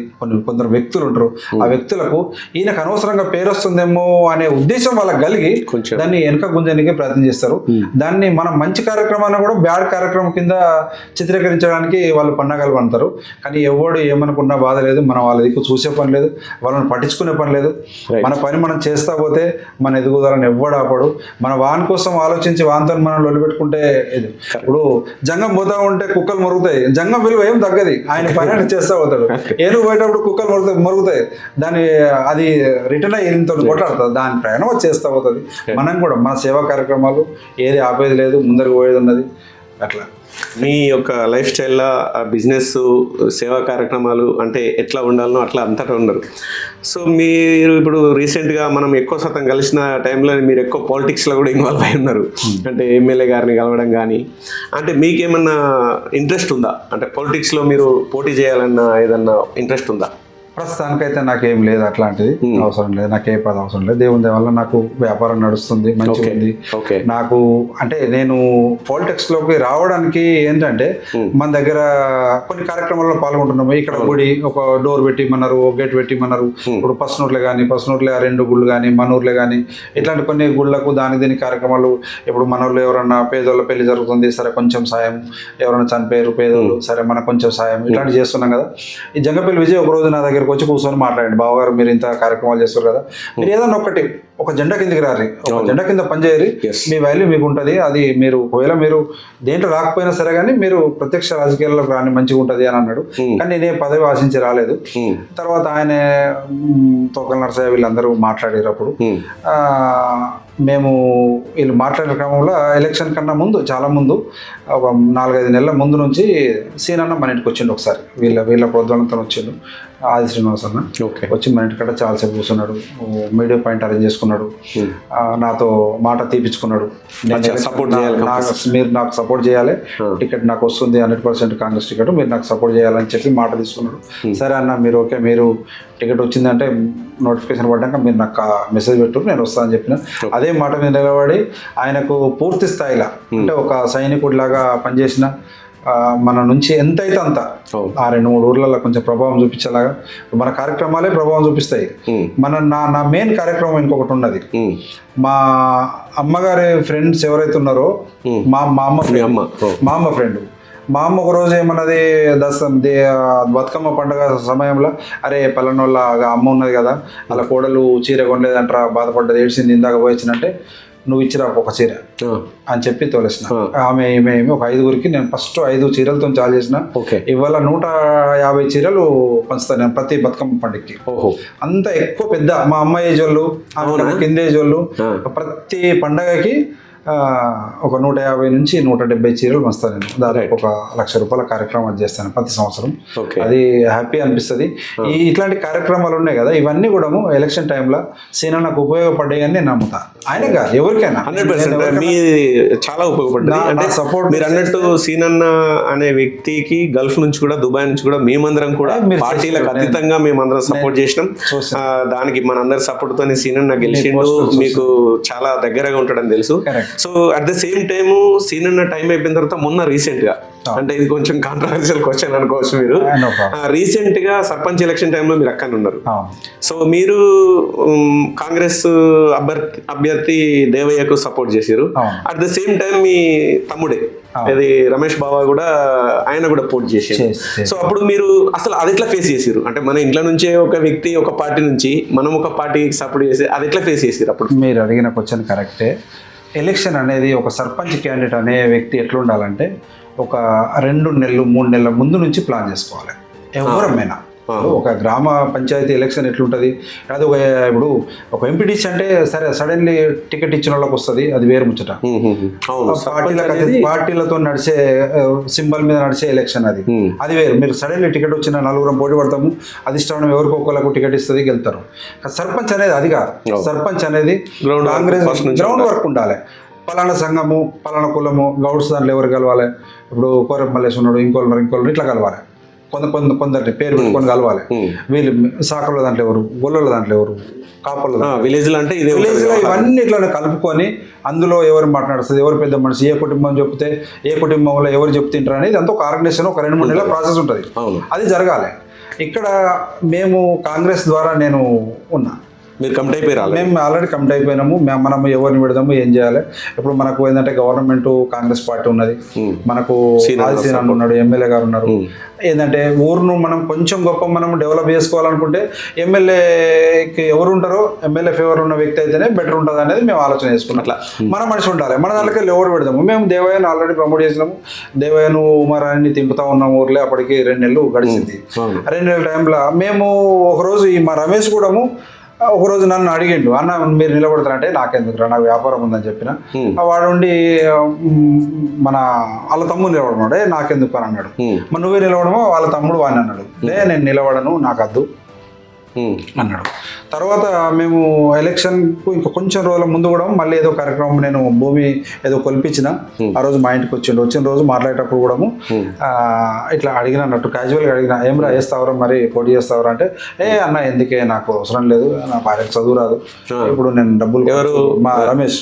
కొందరు వ్యక్తులు ఉంటారు. ఆ వ్యక్తులకు ఈయనకు అనవసరంగా పేరు వస్తుందేమో అనే ఉద్దేశం వాళ్ళకి కలిగి దాన్ని వెనక గుంజడానికి ప్రయత్నం చేస్తారు. దాన్ని మనం మంచి కార్యక్రమాన్ని కూడా బ్యాడ్ కార్యక్రమం కింద చిత్రీకరించడానికి వాళ్ళు పన్నాగాలు పడతారు. కానీ ఎవడు ఏమనుకున్నా బాధ లేదు, మనం వాళ్ళ దిక్కు చూసే పని లేదు, వాళ్ళని పట్టించుకునే పని లేదు. మన పని మనం చేస్తా పోతే మన ఎదుగుదలను ఎవ్వడు ఆపడు. మన వాని కోసం ఆలోచించి వానితో మనం లొల్లిపెట్టుకుంటే ఇది. ఇప్పుడు జంగం పోతా ఉంటే కుక్కలు మరుగుతాయి, జంగం విలువ ఏం తగ్గది, ఆయన పని చేస్తా పోతాడు. ఏనుగు పోయేటప్పుడు కుక్కలు మరుగుతాయి, దాన్ని అది రిటర్న్ అయ్యింతో కొట్లాడుతుంది, దాని ప్రయాణం చేస్తా పోతుంది. మనం కూడా మన సేవా కార్యక్రమాలు ఏది ఆపేది లేదు, ముందరికి పోయేది ఉన్నది. అట్లా మీ యొక్క లైఫ్ స్టైల్లో బిజినెస్ సేవా కార్యక్రమాలు అంటే ఎట్లా ఉండాలనో అట్లా అంతటా ఉండరు. సో మీరు ఇప్పుడు రీసెంట్గా మనం ఎక్కువ శాతం కలిసిన టైంలో మీరు ఎక్కువ పాలిటిక్స్లో కూడా ఇన్వాల్వ్ అయి ఉన్నారు. అంటే ఎమ్మెల్యే గారిని కలవడం కానీ, అంటే మీకేమన్నా ఇంట్రెస్ట్ ఉందా? అంటే పాలిటిక్స్లో మీరు పోటీ చేయాలన్న ఏదన్నా ఇంట్రెస్ట్ ఉందా? ప్రస్తుతానికైతే నాకేం లేదు, అట్లాంటిది అవసరం లేదు, నాకు ఏ పది అవసరం లేదు. దేవుని వల్ల నాకు వ్యాపారం నడుస్తుంది, మంచిగా ఉంది. నాకు అంటే నేను పాలిటిక్స్ లోకి రావడానికి ఏంటంటే మన దగ్గర కొన్ని కార్యక్రమాల్లో పాల్గొంటున్నాము. ఇక్కడ గుడి ఒక డోర్ పెట్టిమన్నారు, ఒక గేట్ పెట్టిమన్నారు. ఇప్పుడు పసునూర్లే కానీ, పసునూర్లే 2 గుళ్ళు కానీ, మనూర్లే కానీ, ఇట్లాంటి కొన్ని గుళ్ళకు దీని కార్యక్రమాలు. ఇప్పుడు మనూర్లో ఎవరన్నా పేదోళ్ళ పెళ్లి జరుగుతుంది, సరే కొంచెం సాయం, ఎవరైనా చనిపోయారు పేదోళ్ళు, సరే మనకు కొంచెం సాయం, ఇట్లాంటివి చేస్తున్నాం కదా. ఈ జంగపల్లి విజయ్ ఒక రోజు నా దగ్గరకు వచ్చి కూర్చొని మాట్లాడండి, బావగారు మీరు ఇంత కార్యక్రమాలు చేస్తారు కదా, మీరు ఏదన్నా ఒక జెండా కిందకి రారి, ఒక జెండా కింద పనిచేయరు, మీ వాల్యూ మీకు ఉంటుంది. అది మీరు ఒకవేళ మీరు దేంట్లో రాకపోయినా సరే కానీ మీరు ప్రత్యక్ష రాజకీయాల్లోకి రాని మంచిగా ఉంటుంది అని అన్నాడు. కానీ నేనే పదవి ఆశించి రాలేదు. తర్వాత ఆయన తోకల నరసయ్య వీళ్ళందరూ మాట్లాడేటప్పుడు మేము వీళ్ళు మాట్లాడే క్రమంలో ఎలక్షన్ కన్నా ముందు చాలా ముందు ఒక 4-5 నెలల ముందు నుంచి సీనన్న మన ఇంటికి వచ్చిండు ఒకసారి. వీళ్ళ ప్రోద్బలంతో వచ్చిండు ఆది శ్రీనివాస్ అన్న. వచ్చి మన ఇంటి కట్ట చాలాసేపు కూర్చున్నాడు, మీడియా పాయింట్ అరేంజ్ చేసుకున్నాడు, నాతో మాట తీపించుకున్నాడు. మీరు నాకు సపోర్ట్ చేయాలి, టికెట్ నాకు వస్తుంది 100% కాంగ్రెస్ టికెట్, మీరు నాకు సపోర్ట్ చేయాలని చెప్పి మాట తీసుకున్నాడు. సరే అన్న మీరు ఓకే, మీరు టికెట్ వచ్చిందంటే నోటిఫికేషన్ పడ్డాక మీరు నాకు మెసేజ్ పెట్టు, నేను వస్తానని చెప్పిన. అదే మాట మీద నిలబడి ఆయనకు పూర్తి స్థాయిలో అంటే ఒక సైనికుడిలాగా పనిచేసిన, మన నుంచి ఎంతైతే అంత ఆ 2-3 ఊర్లలో కొంచెం ప్రభావం చూపించేలాగా మన కార్యక్రమాలే ప్రభావం చూపిస్తాయి. నా మెయిన్ కార్యక్రమం ఇంకొకటి ఉన్నది. మా అమ్మగారి ఫ్రెండ్స్ ఎవరైతే ఉన్నారో, మా అమ్మ ఫ్రెండ్, మా అమ్మ ఒక రోజు ఏమన్నది, బతుకమ్మ పండుగ సమయంలో, అరే పల్లెనోళ్ళ అమ్మ ఉన్నది కదా, అలా కోడలు చీర కొనలేదంటారా, బాధపడ్డది, ఏడ్చింది, ఇందాక పోయిందంటే నువ్వు ఇచ్చిరా ఒక చీర అని చెప్పి తోలేసిన. ఆమె ఒక 5గురికి నేను ఫస్ట్ 5 చీరలతో చాలు చేసిన. ఇవాళ 150 చీరలు పంచుతాను నేను ప్రతి బతుకమ్మ పండుగకి. అంత ఎక్కువ పెద్ద మా అమ్మ ఏజ్ వాళ్ళు, కింద ఏజ్ వాళ్ళు ప్రతి పండగకి ఒక 150 నుంచి 170 చీరలు వస్తాను నేను. దాదాపు ఒక ₹1,00,000 కార్యక్రమాలు చేస్తాను ప్రతి సంవత్సరం. అది హ్యాపీ అనిపిస్తుంది. ఇట్లాంటి కార్యక్రమాలు ఉన్నాయి కదా, ఇవన్నీ కూడా ఎలక్షన్ టైంలో సీనన్నకు ఉపయోగపడ్డాయి అని నేను నమ్ముతా. ఆయన కాదు ఎవరికైనా 100% చాలా ఉపయోగపడ్డది. సపోర్ట్ మీరు అన్నట్టు సీనన్న అనే వ్యక్తికి గల్ఫ్ నుంచి కూడా, దుబాయ్ నుంచి కూడా మేమందరం కూడా పార్టీలకు అతీతంగా మేమందరం సపోర్ట్ చేసినాం. దానికి మనందరి సపోర్ట్ తోనే సీనన్న గెలిచిండు. మీకు చాలా దగ్గరగా ఉంటాడని తెలుసు. So at the same time scene అన్న టైం అయిపోయిన తర్వాత మొన్న రీసెంట్ గా అంటే ఇది కొంచెం కాంట్రవర్షియల్ క్వశ్చన్ అనుకోవచ్చు మీరు, రీసెంట్ గా సర్పంచ్ ఎలక్షన్ టైంలో మీరు అక్కడ ఉన్నారు. సో మీరు కాంగ్రెస్ అభ్యర్థి దేవయ్యకు సపోర్ట్ చేశారు. అట్ ద సేమ్ టైం మీ తమ్ముడే అది రమేష్ బాబా కూడా ఆయన కూడా పోటీ చేశారు. సో అప్పుడు మీరు అసలు అది ఎట్లా ఫేస్ చేసారు? అంటే మన ఇంట్లో నుంచే ఒక వ్యక్తి ఒక పార్టీ నుంచి మనం ఒక పార్టీకి సపోర్ట్ చేసి అది ఎట్లా ఫేస్ చేసారు? అప్పుడు మీరు అడిగిన క్వశ్చన్ కరెక్టే. ఎలక్షన్ అనేది ఒక సర్పంచ్ క్యాండిడేట్ అనే వ్యక్తి ఎట్లుండాలంటే ఒక 2 నెలలు 3 నెలల ముందు నుంచి ప్లాన్ చేసుకోవాలి ఎవరమైనా. ఒక గ్రామ పంచాయతీ ఎలక్షన్ ఎట్లుంటుంది, అది ఇప్పుడు ఒక ఎంపీటీసీ అంటే సరే సడన్లీ టికెట్ ఇచ్చిన వాళ్ళకి వస్తుంది, అది వేరు ముచ్చట. పార్టీలతో నడిచే సింబల్ మీద నడిచే ఎలక్షన్ అది వేరు. మీరు సడన్లీ టికెట్ వచ్చిన 4 పోటీ పడతాము, అధిష్టానం ఎవరికి ఒకళ్ళకు టికెట్ ఇస్తుంది, గెలుతారు. సర్పంచ్ అనేది అది కాదు. సర్పంచ్ అనేది కాంగ్రెస్ గ్రౌండ్ వర్క్ ఉండాలి. పలానా సంఘము, పలానా కులము, గౌడ్స్ దాంట్లో ఎవరు కలవాలి, ఇప్పుడు కోరమల్లేసి ఉన్నాడు, ఇంకోళ్ళు ఇట్లా కలవాలి. కొందరి పేరు పెట్టుకొని కలవాలి. వీళ్ళు సాకల దాంట్లో ఎవరు, గొల్లల దాంట్లో ఎవరు, కాపల విలేజ్ అంటే ఇవన్నీ ఇట్లా కలుపుకొని అందులో ఎవరు మాట్లాడుతుంది, ఎవరు పెద్ద మనిషి, ఏ కుటుంబం చెప్తే ఏ కుటుంబంలో ఎవరు చెప్తుంటారు అనేది అంతా ఒక ఆర్గనైజేషన్ ఒక 2-3 నెలల ప్రాసెస్ ఉంటుంది. అది జరగాలి. ఇక్కడ మేము కాంగ్రెస్ ద్వారా నేను ఉన్నా, మీరు కమిట్ అయిపోయారు. మేము ఆల్రెడీ కమిట్ అయిపోయినాము. మనం ఎవరిని పెడదాము, ఏం చేయాలి. ఇప్పుడు మనకు ఏంటంటే గవర్నమెంట్ కాంగ్రెస్ పార్టీ ఉన్నది, మనకు ఆదిశీన ఉన్నాడు, ఎమ్మెల్యే గారు ఉన్నారు. ఏంటంటే ఊరును మనం కొంచెం గొప్ప మనం డెవలప్ చేసుకోవాలనుకుంటే ఎమ్మెల్యేకి ఎవరు ఉంటారో, ఎమ్మెల్యే ఫేవర్ ఉన్న వ్యక్తి అయితేనే బెటర్ ఉంటుంది అనేది మేము ఆలోచన చేసుకున్నాం. అట్లా మన మనిషి ఉండాలి. మన దాంట్లో ఎవరు పెడదాము. మేము దేవయ్యను ఆల్రెడీ ప్రమోట్ చేసినాము. దేవయ్యను ఉమారాన్ని తింపుతా ఉన్నాము ఊర్లే. అప్పటికి 2 నెలలు గడిచింది. 2 నెలల టైంలో మేము ఒకరోజు మా రమేష్ కూడా ఒకరోజు నన్ను అడిగిండు, అన్న మీరు నిలబడతారంటే నాకెందుకు, నాకు వ్యాపారం ఉందని చెప్పిన. వాడుండి మన వాళ్ళ తమ్ముడు నిలబడమాడే నాకెందుకు అని అన్నాడు. మరి నువ్వే నిలబడమో వాళ్ళ తమ్ముడు వాడిని అన్నాడు. నేను నిలబడను, నాకు వద్దు అన్నాడు. తర్వాత మేము ఎలక్షన్కు ఇంకా కొంచెం రోజుల ముందు కూడా మళ్ళీ ఏదో కార్యక్రమం నేను భూమి ఏదో కొలిపించిన. ఆ రోజు మా ఇంటికి వచ్చిన రోజు మాట్లాడేటప్పుడు కూడా ఇట్లా అడిగినట్టు క్యాజువల్గా అడిగిన, ఏమరా వేస్తావరా, మరి పోటీ చేస్తావరా అంటే, అన్న ఎందుకే, నాకు అవసరం లేదు, నా భార్యకు చదువు రాదు, ఇప్పుడు నేను డబ్బులు. ఎవరు? మా రమేష్.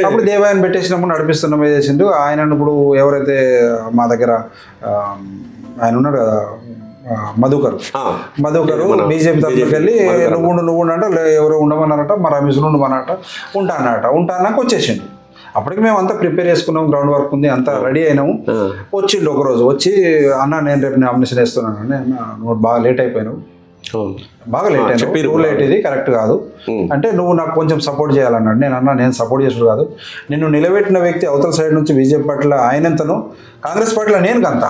అప్పుడు దేవాయని పెట్టేసినప్పుడు నడిపిస్తున్నాం చేసిండు ఆయన. ఇప్పుడు ఎవరైతే మా దగ్గర ఆయన ఉన్నాడు కదా మధుకరు బీజేపీ తరఫుకి వెళ్ళి నువ్వు అంటే ఎవరో ఉండమన్నారట, మా రమేష్ ఉండమన్నట, ఉంటానక వచ్చేసిండు. అప్పటికి మేము అంతా ప్రిపేర్ చేసుకున్నాం, గ్రౌండ్ వర్క్ ఉంది, అంతా రెడీ అయినాము. వచ్చిండు ఒకరోజు వచ్చి, అన్న నేను రేపు నామినేషన్ వేస్తున్నాను అని. నువ్వు బాగా లేట్ అయిపోయినావు, బాగా లేట్ అయినావు, నువ్వు లేట్, ఇది కరెక్ట్ కాదు అంటే నువ్వు నాకు కొంచెం సపోర్ట్ చేయాలన్నాడు. నేను సపోర్ట్ చేసుడు కాదు, నిన్ను నిలబెట్టిన వ్యక్తి అవతల సైడ్ నుంచి బీజేపీ పార్టీలో ఆయనంతను, కాంగ్రెస్ పార్టీలో నేను కంత.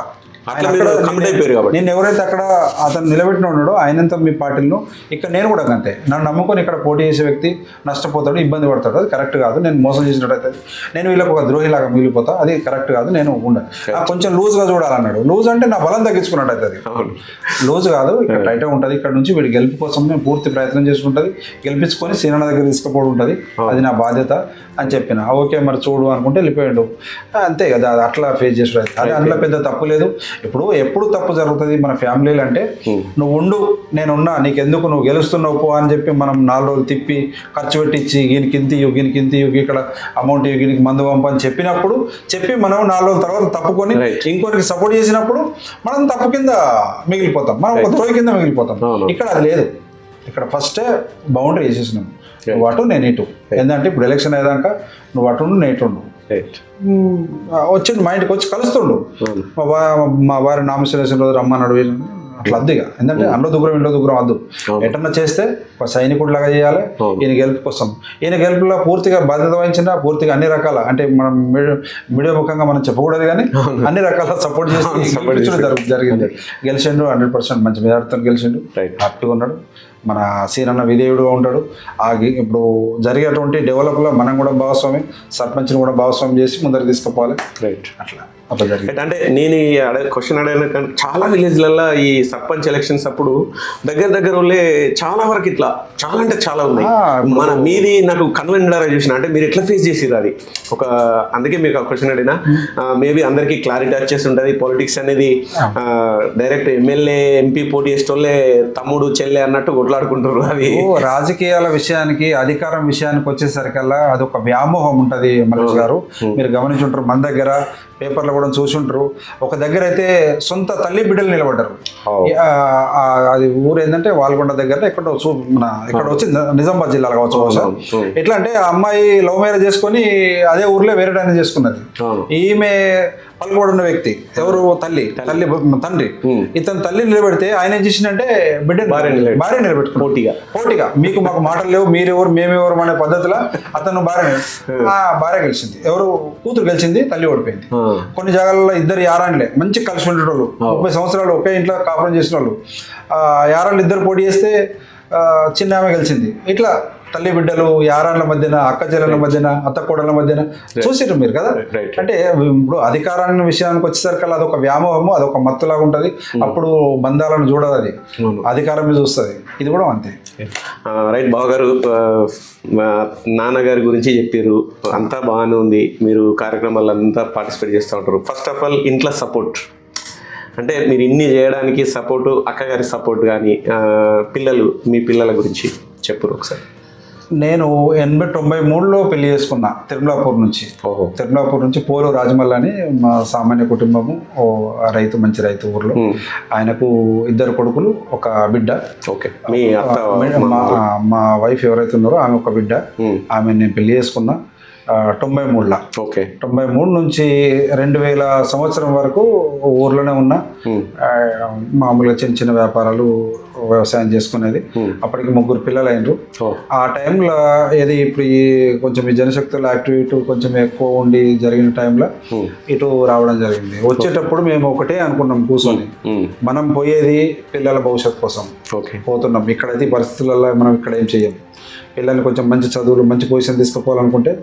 నేను ఎవరైతే అక్కడ అతను నిలబెట్టిన ఉన్నాడో ఆయనంత మీ పార్టీలను ఇక్కడ నేను కూడా అంతే. నన్ను నమ్ముకొని ఇక్కడ పోటీ చేసే వ్యక్తి నష్టపోతాడు, ఇబ్బంది పడతాడు, అది కరెక్ట్ కాదు. నేను మోసం చేసినట్టయితే నేను వీళ్ళకి ఒక ద్రోహిలాగా మిగిలిపోతా, అది కరెక్ట్ కాదు. నేను ఉండను, కొంచెం లూజ్గా చూడాలన్నాడు. లూజ్ అంటే నా బలం తగ్గించుకున్నట్టు అవుతుంది. లూజ్ కాదు, ఇక్కడ టైట్గా ఉంటుంది. ఇక్కడ నుంచి వీడి గెలుపు కోసం నేను పూర్తి ప్రయత్నం చేసుకుంటుంది, గెలిపించుకొని సీనన్న దగ్గర తీసుకుపోవడం ఉంటుంది, అది నా బాధ్యత అని చెప్పిన. ఓకే మరి చూడు అనుకుంటే వెళ్ళిపోయాడు. అంతే కదా, అట్లా ఫేస్ చేసి అది అందులో పెద్ద తప్పు లేదు. ఇప్పుడు ఎప్పుడు తప్పు జరుగుతుంది మన ఫ్యామిలీలు అంటే, నువ్వు ఉండు నేనున్నా, నీకెందుకు, నువ్వు గెలుస్తున్నావు పో అని చెప్పి మనం 4 రోజులు తిప్పి ఖర్చు పెట్టించి గీనికి ఇంత ఇవ్వు ఇక్కడ అమౌంట్ ఇవ్వు, గీనికి మందు పంపని చెప్పి మనం 4 రోజుల తర్వాత తప్పుకొని ఇంకొకరికి సపోర్ట్ చేసినప్పుడు మనం తప్పు కింద మిగిలిపోతాం, మనం ఒక ద్రోహి కింద మిగిలిపోతాం. ఇక్కడ అది లేదు. ఇక్కడ ఫస్టే బౌండరీ వేసేసినాం, నువ్వు అటు నేను ఇటు. ఏంటంటే ఇప్పుడు ఎలక్షన్ అయ్యాక నువ్వు అటు నేను ఇటు ఉండు. వచ్చిండు మా ఇంటికి వచ్చి కలుస్తుండు. మా వారి నామినేషన్ రోజు రమ్మన్నాడు. అట్లా అద్దుగా ఎందుకంటే అందులో దూరం ఇంట్లో దూరం వద్దు. ఎటన్నా చేస్తే ఒక సైనికుడు లాగా చేయాలి. ఈయన గెలుపు కోసం, ఈయన గెలుపులో పూర్తిగా బాధ్యత వహించిన, పూర్తిగా అన్ని రకాల అంటే మనం మీడియా ముఖంగా మనం చెప్పకూడదు కానీ అన్ని రకాల సపోర్ట్ చేసి జరిగింది. గెలిచిండు 100% మంచి మెజార్టీతో గెలిచిండు, హ్యాపీగా ఉన్నాడు. మన సీనన్న విధేయుడుగా ఉంటాడు. ఇప్పుడు జరిగేటువంటి డెవలప్లో మనం కూడా భాగస్వామి, సర్పంచ్ని కూడా భాగస్వామి చేసి ముందరికి తీసుకుపోవాలి. అట్లా అట్లా జరిగింది. అంటే నేను క్వశ్చన్ అడిగిన కానీ చాలా విలేజ్లలో ఈ సర్పంచ్ ఎలక్షన్స్ అప్పుడు దగ్గర వాళ్ళే చాలా వరకు ఇట్లా చాలా అంటే చాలా ఉన్నాయి. మన మీది నాకు కన్వెంట్ చూసిన అంటే మీరు ఎట్లా ఫేస్ చేసిరు అది ఒక అందుకే మీకు క్వశ్చన్ అడిగినా మేబీ అందరికీ క్లారిటీ వచ్చేసి ఉంటుంది. పాలిటిక్స్ అనేది డైరెక్ట్ ఎమ్మెల్యే ఎంపీ పోటీ చేసేటోళ్ళే తమ్ముడు చెల్లె అన్నట్టు కొట్లాడుకుంటారు. అది రాజకీయాల విషయానికి అధికారం విషయానికి వచ్చేసరికల్లా అదొక వ్యామోహం ఉంటుంది మల్లేష్ గారు. మీరు గమనించుంటారు, మన దగ్గర పేపర్లో కూడా చూసుంటారు. ఒక దగ్గర అయితే సొంత తల్లి బిడ్డలు నిలబడ్డారు. అది ఊరు ఏంటంటే వాల్గొండ దగ్గర ఇక్కడ వచ్చి నిజామాబాద్ జిల్లాలో కావచ్చు బహుశా. ఎట్లా అంటే ఆ అమ్మాయి లవ్ మ్యారేజ్ చేసుకొని అదే ఊర్లో వేరే డాన్స్ చేసుకున్నది. ఈమె పలుకుబడి వ్యక్తి ఎవరు తండ్రి ఇతను తల్లి నిలబెడితే ఆయన ఏం చేసిందంటే బిడ్డ భార్య నిలబెట్టుకుని పోటీగా మీకు మాకు మాటలు లేవు, మీరెవరు మేమెవరు అనే పద్ధతిలో అతను భార్య గెలిచింది. ఎవరు కూతురు గెలిచింది, తల్లి ఓడిపోయింది. కొన్ని జాగాలలో ఇద్దరు యారాండ్లే మంచి కలిసి ఉండేటోళ్ళు 30 సంవత్సరాలు ఒకే ఇంట్లో కాపురం చేసిన వాళ్ళు యారాండ్లు ఇద్దరు పోటీ చేస్తే చిన్న ఆమె గెలిచింది. ఇట్లా తల్లి బిడ్డలు యారాన్ల మధ్యన, అక్క చెల్లెల మధ్యన, అత్త కోడల మధ్యన చూసిరు మీరు కదా. అంటే ఇప్పుడు అధికారాన్ని విషయానికి వచ్చేసరికి అదొక వ్యామోహము, అదొక మత్తులాగా ఉంటుంది. అప్పుడు బంధాలను చూడదు, అది అధికారం మీద చూస్తుంది. ఇది కూడా అంతే. రైట్. బావగారు నాన్నగారి గురించి చెప్పారు, అంతా బాగానే ఉంది. మీరు కార్యక్రమాలు అంతా పార్టిసిపేట్ చేస్తూ ఉంటారు. ఫస్ట్ ఆఫ్ ఆల్ ఇంట్లో సపోర్ట్ అంటే మీరు ఇన్ని చేయడానికి సపోర్టు, అక్కగారి సపోర్ట్ కానీ మీ పిల్లల గురించి చెప్పరు ఒకసారి. నేను 93లో పెళ్లి చేసుకున్నా తిరుమలాపూర్ నుంచి. పోలు రాజమల్ల అని మా సామాన్య కుటుంబము, మంచి రైతు ఊర్లో. ఆయనకు 2 కొడుకులు, ఒక బిడ్డ. మా వైఫ్ ఎవరైతే ఉన్నారో ఆమె ఒక బిడ్డ. ఆమె నేను పెళ్లి చేసుకున్నా 93లో. 93 నుంచి 2000 సంవత్సరం వరకు ఊర్లోనే ఉన్నా. మామూలుగా చిన్న వ్యాపారాలు, వ్యవసాయం చేసుకునేది. అప్పటికి 3 పిల్లలు అయినరు. ఆ టైంలో ఏది ఇప్పుడు కొంచెం ఈ జనశక్తుల యాక్టివిటీ కొంచెం ఎక్కువ ఉండి జరిగిన టైంలో ఇటు రావడం జరిగింది. వచ్చేటప్పుడు మేము ఒకటే అనుకున్నాం కూర్చొని, మనం పోయేది పిల్లల భవిష్యత్తు కోసం పోతున్నాం. ఇక్కడైతే పరిస్థితులలో మనం ఇక్కడ ఏం చెయ్యం. పిల్లల్ని కొంచెం మంచి చదువులు, మంచి పొజిషన్ తీసుకుపోవాలనుకుంటే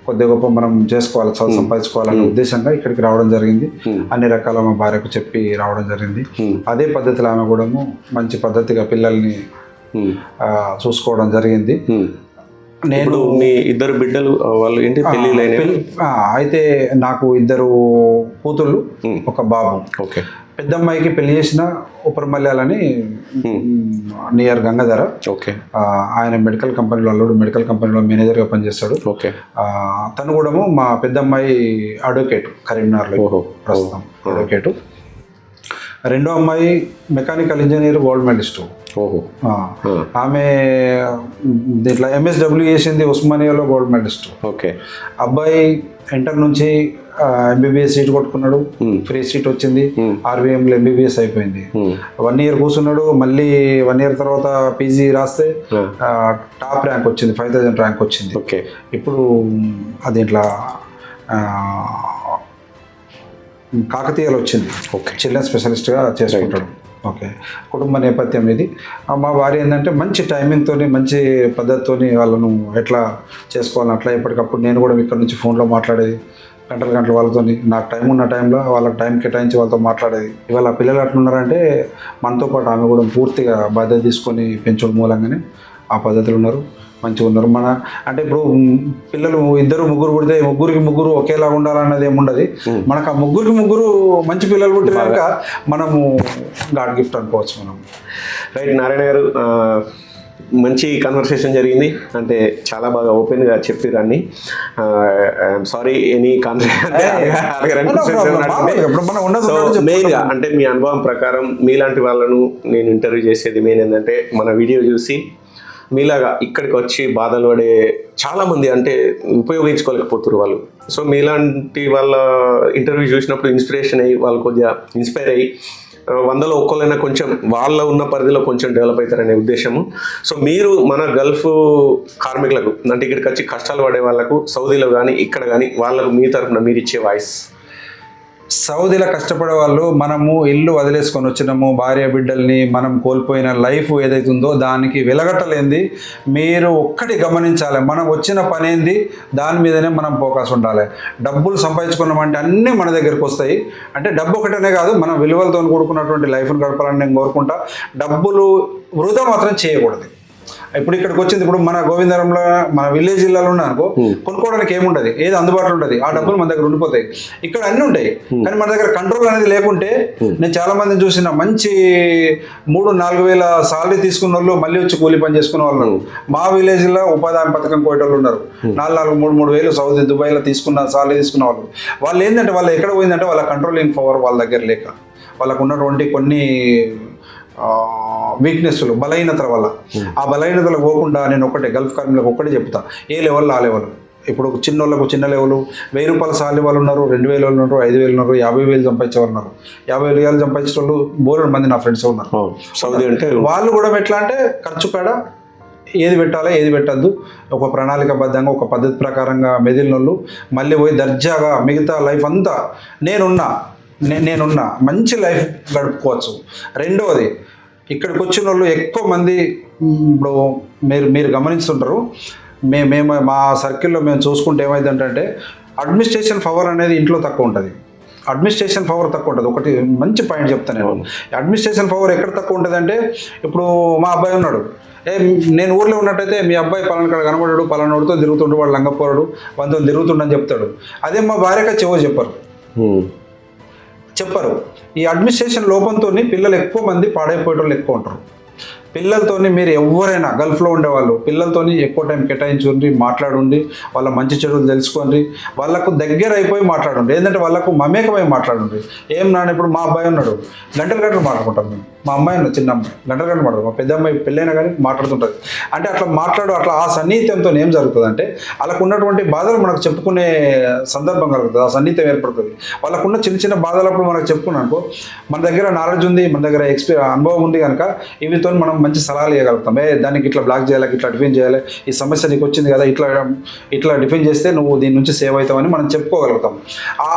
కొద్ది గొప్ప మనం చేసుకోవాలి, చదువు సంపాదించుకోవాలనే ఉద్దేశంగా ఇక్కడికి రావడం జరిగింది. అన్ని రకాల మా భార్యకు చెప్పి రావడం జరిగింది. అదే పద్ధతిలో ఆమె కూడా మంచి పద్ధతిగా పిల్లల్ని చూసుకోవడం జరిగింది. నేను మీ 2 బిడ్డలు వాళ్ళు ఏంటి అయితే నాకు 2 కూతుళ్ళు, ఒక బాబు. పెద్ద అమ్మాయికి పెళ్లి చేసిన ఉపరమల్యాలని నియర్ గంగాధర. ఆయన మెడికల్ కంపెనీలో, అల్లుడు మెడికల్ కంపెనీలో మేనేజర్గా పనిచేస్తాడు. తను కూడా మా పెద్ద అమ్మాయి అడ్వకేట్, కరీంనగర్లో ప్రస్తుతం అడ్వకేట్. రెండో అమ్మాయి మెకానికల్ ఇంజనీర్, గోల్డ్ మెడలిస్టు. ఆమె దీంట్లో MSW చేసింది, ఉస్మానియాలో గోల్డ్ మెడలిస్ట్. అబ్బాయి ఇంటర్ నుంచి MBBS సీట్ కొట్టుకున్నాడు, ఫ్రీ సీట్ వచ్చింది. RVMలో MBBS అయిపోయింది. 1 year కూర్చున్నాడు. మళ్ళీ 1 year తర్వాత PG రాస్తే టాప్ ర్యాంక్ వచ్చింది, 5000 ర్యాంక్ వచ్చింది. ఇప్పుడు అది ఇట్లా కాకతీయలో వచ్చింది. చిల్డ్రన్ స్పెషలిస్ట్గా చేసుకుంటాడు. కుటుంబ నేపథ్యం ఇది. మా భార్య ఏంటంటే మంచి టైమింగ్తో, మంచి పద్ధతితో వాళ్ళను ఎట్లా చేసుకోవాలని అట్లా ఎప్పటికప్పుడు నేను కూడా ఇక్కడ నుంచి ఫోన్లో మాట్లాడేది, గంటల వాళ్ళతో. నాకు టైం ఉన్న టైంలో వాళ్ళకి టైం కేటాయించి వాళ్ళతో మాట్లాడేది. ఇవాళ పిల్లలు ఎట్లున్నారంటే మనతో పాటు ఆమె కూడా పూర్తిగా బాధ్యత తీసుకొని పెంచడం మూలంగానే ఆ పద్ధతులు ఉన్నారు, మంచిగా ఉన్నారు. మన అంటే ఇప్పుడు పిల్లలు 2 3 పుడితే 3 ఒకేలాగా ఉండాలన్నది ఏముండదు. మనకు ఆ 3 మంచి పిల్లలు పుట్టినాక మనము గాడ్ గిఫ్ట్ అనుకోవచ్చు మనం. రైట్. నారాయణ గారు, మంచి కన్వర్సేషన్ జరిగింది. అంటే చాలా బాగా ఓపెన్గా చెప్పారు అన్ని. సారీ ఎనీ మెయిన్గా అంటే మీ అనుభవం ప్రకారం మీలాంటి వాళ్ళను నేను ఇంటర్వ్యూ చేసేది మెయిన్ ఏంటంటే మన వీడియో చూసి మీలాగా ఇక్కడికి వచ్చి బాధలు పడే చాలామంది అంటే ఉపయోగించుకోలేకపోతున్నారు వాళ్ళు. సో మీలాంటి వాళ్ళ ఇంటర్వ్యూ చూసినప్పుడు ఇన్స్పిరేషన్ అయ్యి వాళ్ళు కొద్దిగా ఇన్స్పైర్ అయ్యి 100లో ఒక్కళ్ళైనా కొంచెం వాళ్ళ ఉన్న పరిధిలో కొంచెం డెవలప్ అవుతారనే ఉద్దేశము. సో మీరు మన గల్ఫ్ కార్మికులకు అంటే ఇక్కడికి వచ్చి కష్టాలు పడే వాళ్ళకు సౌదీలో కానీ ఇక్కడ కానీ వాళ్ళకు మీ తరఫున మీరు ఇచ్చే వాయిస్ సౌదీలో కష్టపడే వాళ్ళు మనము ఇల్లు వదిలేసుకొని వచ్చినాము, భార్య బిడ్డల్ని, మనం కోల్పోయిన లైఫ్ ఏదైతే ఉందో దానికి వెలగట్టలేంది. మీరు ఒక్కటి గమనించాలి, మనం వచ్చిన పని ఏంది దాని మీదనే మనం ఫోకస్ ఉండాలి. డబ్బులు సంపాదించుకున్నామంటే అన్నీ మన దగ్గరికి వస్తాయి. అంటే డబ్బు ఒకటనే కాదు, మనం విలువలతో కూడుకున్నటువంటి లైఫ్ని గడపాలని నేను కోరుకుంటా. డబ్బులు వృధా మాత్రం చేయకూడదు. ఇప్పుడు ఇక్కడికి వచ్చింది, ఇప్పుడు మన గోవిందరంలో మన విలేజ్ జిల్లాలో ఉన్నానుకో, కొనుక్కోవడానికి ఏముండదు, ఏది అందుబాటులో ఉండదు, ఆ డబ్బులు మన దగ్గర ఉండిపోతాయి. ఇక్కడ అన్నీ ఉంటాయి, కానీ మన దగ్గర కంట్రోల్ అనేది లేకుంటే, నేను చాలా మందిని చూసిన మంచి 3-4 వేల సాలరీ తీసుకున్న వాళ్ళు మళ్ళీ వచ్చి కూలీ పని చేసుకున్న వాళ్ళు మా విలేజ్లో ఉపాధి హామీ పథకం కోయటోళ్ళు ఉన్నారు. 4-3 వేలు సౌదీ దుబాయ్లో తీసుకున్న సాలరీ తీసుకున్న వాళ్ళు ఏంటంటే వాళ్ళు ఎక్కడ పోయిందంటే వాళ్ళ కంట్రోలింగ్ పవర్ వాళ్ళ దగ్గర లేక, వాళ్ళకు ఉన్నటువంటి కొన్ని వీక్నెస్లు, బలహీనతల వల్ల. ఆ బలహీనతలు పోకుండా నేను ఒకటే గల్ఫ్ కార్మికులకు ఒక్కటే చెప్తా, ఏ లెవెల్ ఆ లెవెల్. ఇప్పుడు చిన్నోళ్ళకు చిన్న లెవెల్ 1000 రూపాయల సాలరీ వాళ్ళు ఉన్నారు, 2000 వాళ్ళు ఉన్నారు, 5000 ఉన్నారు, 50,000 సంపాదించే వాళ్ళు ఉన్నారు. 50,000 సంపాదించే వాళ్ళు బోలెడు మంది నా ఫ్రెండ్స్ ఉన్నారు. సౌదీ అంటే వాళ్ళు కూడా ఎట్లా అంటే ఖర్చు కాడ ఏది పెట్టాలి ఏది పెట్టద్దు ఒక ప్రణాళికబద్ధంగా ఒక పద్ధతి ప్రకారంగా మెదిలినోళ్ళు మళ్ళీ పోయి దర్జాగా మిగతా లైఫ్ అంతా నేనున్నా మంచి లైఫ్ గడుపుకోవచ్చు. రెండవది, ఇక్కడికి వచ్చిన వాళ్ళు ఎక్కువ మంది ఇప్పుడు మీరు గమనిస్తుంటారు, మేము మా సర్కిల్లో మేము చూసుకుంటే ఏమైందంటే అడ్మినిస్ట్రేషన్ పవర్ అనేది ఇంట్లో తక్కువ ఉంటుంది. అడ్మినిస్ట్రేషన్ పవర్ తక్కువ ఉంటుంది. ఒకటి మంచి పాయింట్ చెప్తాను నేను. అడ్మినిస్ట్రేషన్ పవర్ ఎక్కడ తక్కువ ఉంటుంది అంటే, ఇప్పుడు మా అబ్బాయి ఉన్నాడు, నేను ఊర్లో ఉన్నట్టయితే మీ అబ్బాయి పలానా కాడ కనబడాడు, పలానాడితో తిరుగుతుండు, వాడు లంగపోరాడు, వంతో తిరుగుతుండని చెప్తాడు. అదే మా భార్యగా చెప్పరు. ఈ అడ్మినిస్ట్రేషన్ లోపంతో పిల్లలు ఎక్కువ మంది పాడైపోయేటోళ్ళు ఎక్కువ ఉంటారు. పిల్లలతోని మీరు ఎవరైనా గల్ఫ్లో ఉండేవాళ్ళు పిల్లలతోని ఎక్కువ టైం కేటాయించుకోండి, మాట్లాడండి, వాళ్ళ మంచి చెడులు తెలుసుకోండి, వాళ్ళకు దగ్గర అయిపోయి మాట్లాడండి. ఏంటంటే వాళ్ళకు మమేకమై మాట్లాడండి. ఏం నాన్న, ఇప్పుడు మా అబ్బాయి ఉన్నాడు, గంటలు మాట్లాడుకుంటాం మేము. మా అమ్మాయి ఉన్న చిన్న అమ్మాయి గంటలు మాట్లాడు, మా పెద్ద అమ్మాయి పెళ్ళైనా కానీ మాట్లాడుతుంటుంది. అంటే అట్లా అట్లా ఆ సన్నిహిత్యంతో ఏం జరుగుతుంది అంటే, వాళ్ళకు ఉన్నటువంటి బాధలు మనకు చెప్పుకునే సందర్భం కలుగుతుంది, ఆ సన్నిహిత్యం ఏర్పడుతుంది. వాళ్ళకున్న చిన్న చిన్న బాధలప్పుడు మనకు చెప్పుకున్నానుకో, మన దగ్గర నాలెడ్జ్ ఉంది, మన దగ్గర అనుభవం ఉంది కనుక ఇవితో మనం మంచి సలహాలు ఇవ్వగలుగుతాం. దానికి ఇట్లా బ్లాక్ చేయాలి, ఇట్లా డిఫైన్ చేయాలి, ఈ సమస్య నీకు వచ్చింది కదా, ఇట్లా డిఫైన్ చేస్తే నువ్వు దీని నుంచి సేవ్ అవుతావని మనం చెప్పుకోగలుగుతాం. ఆ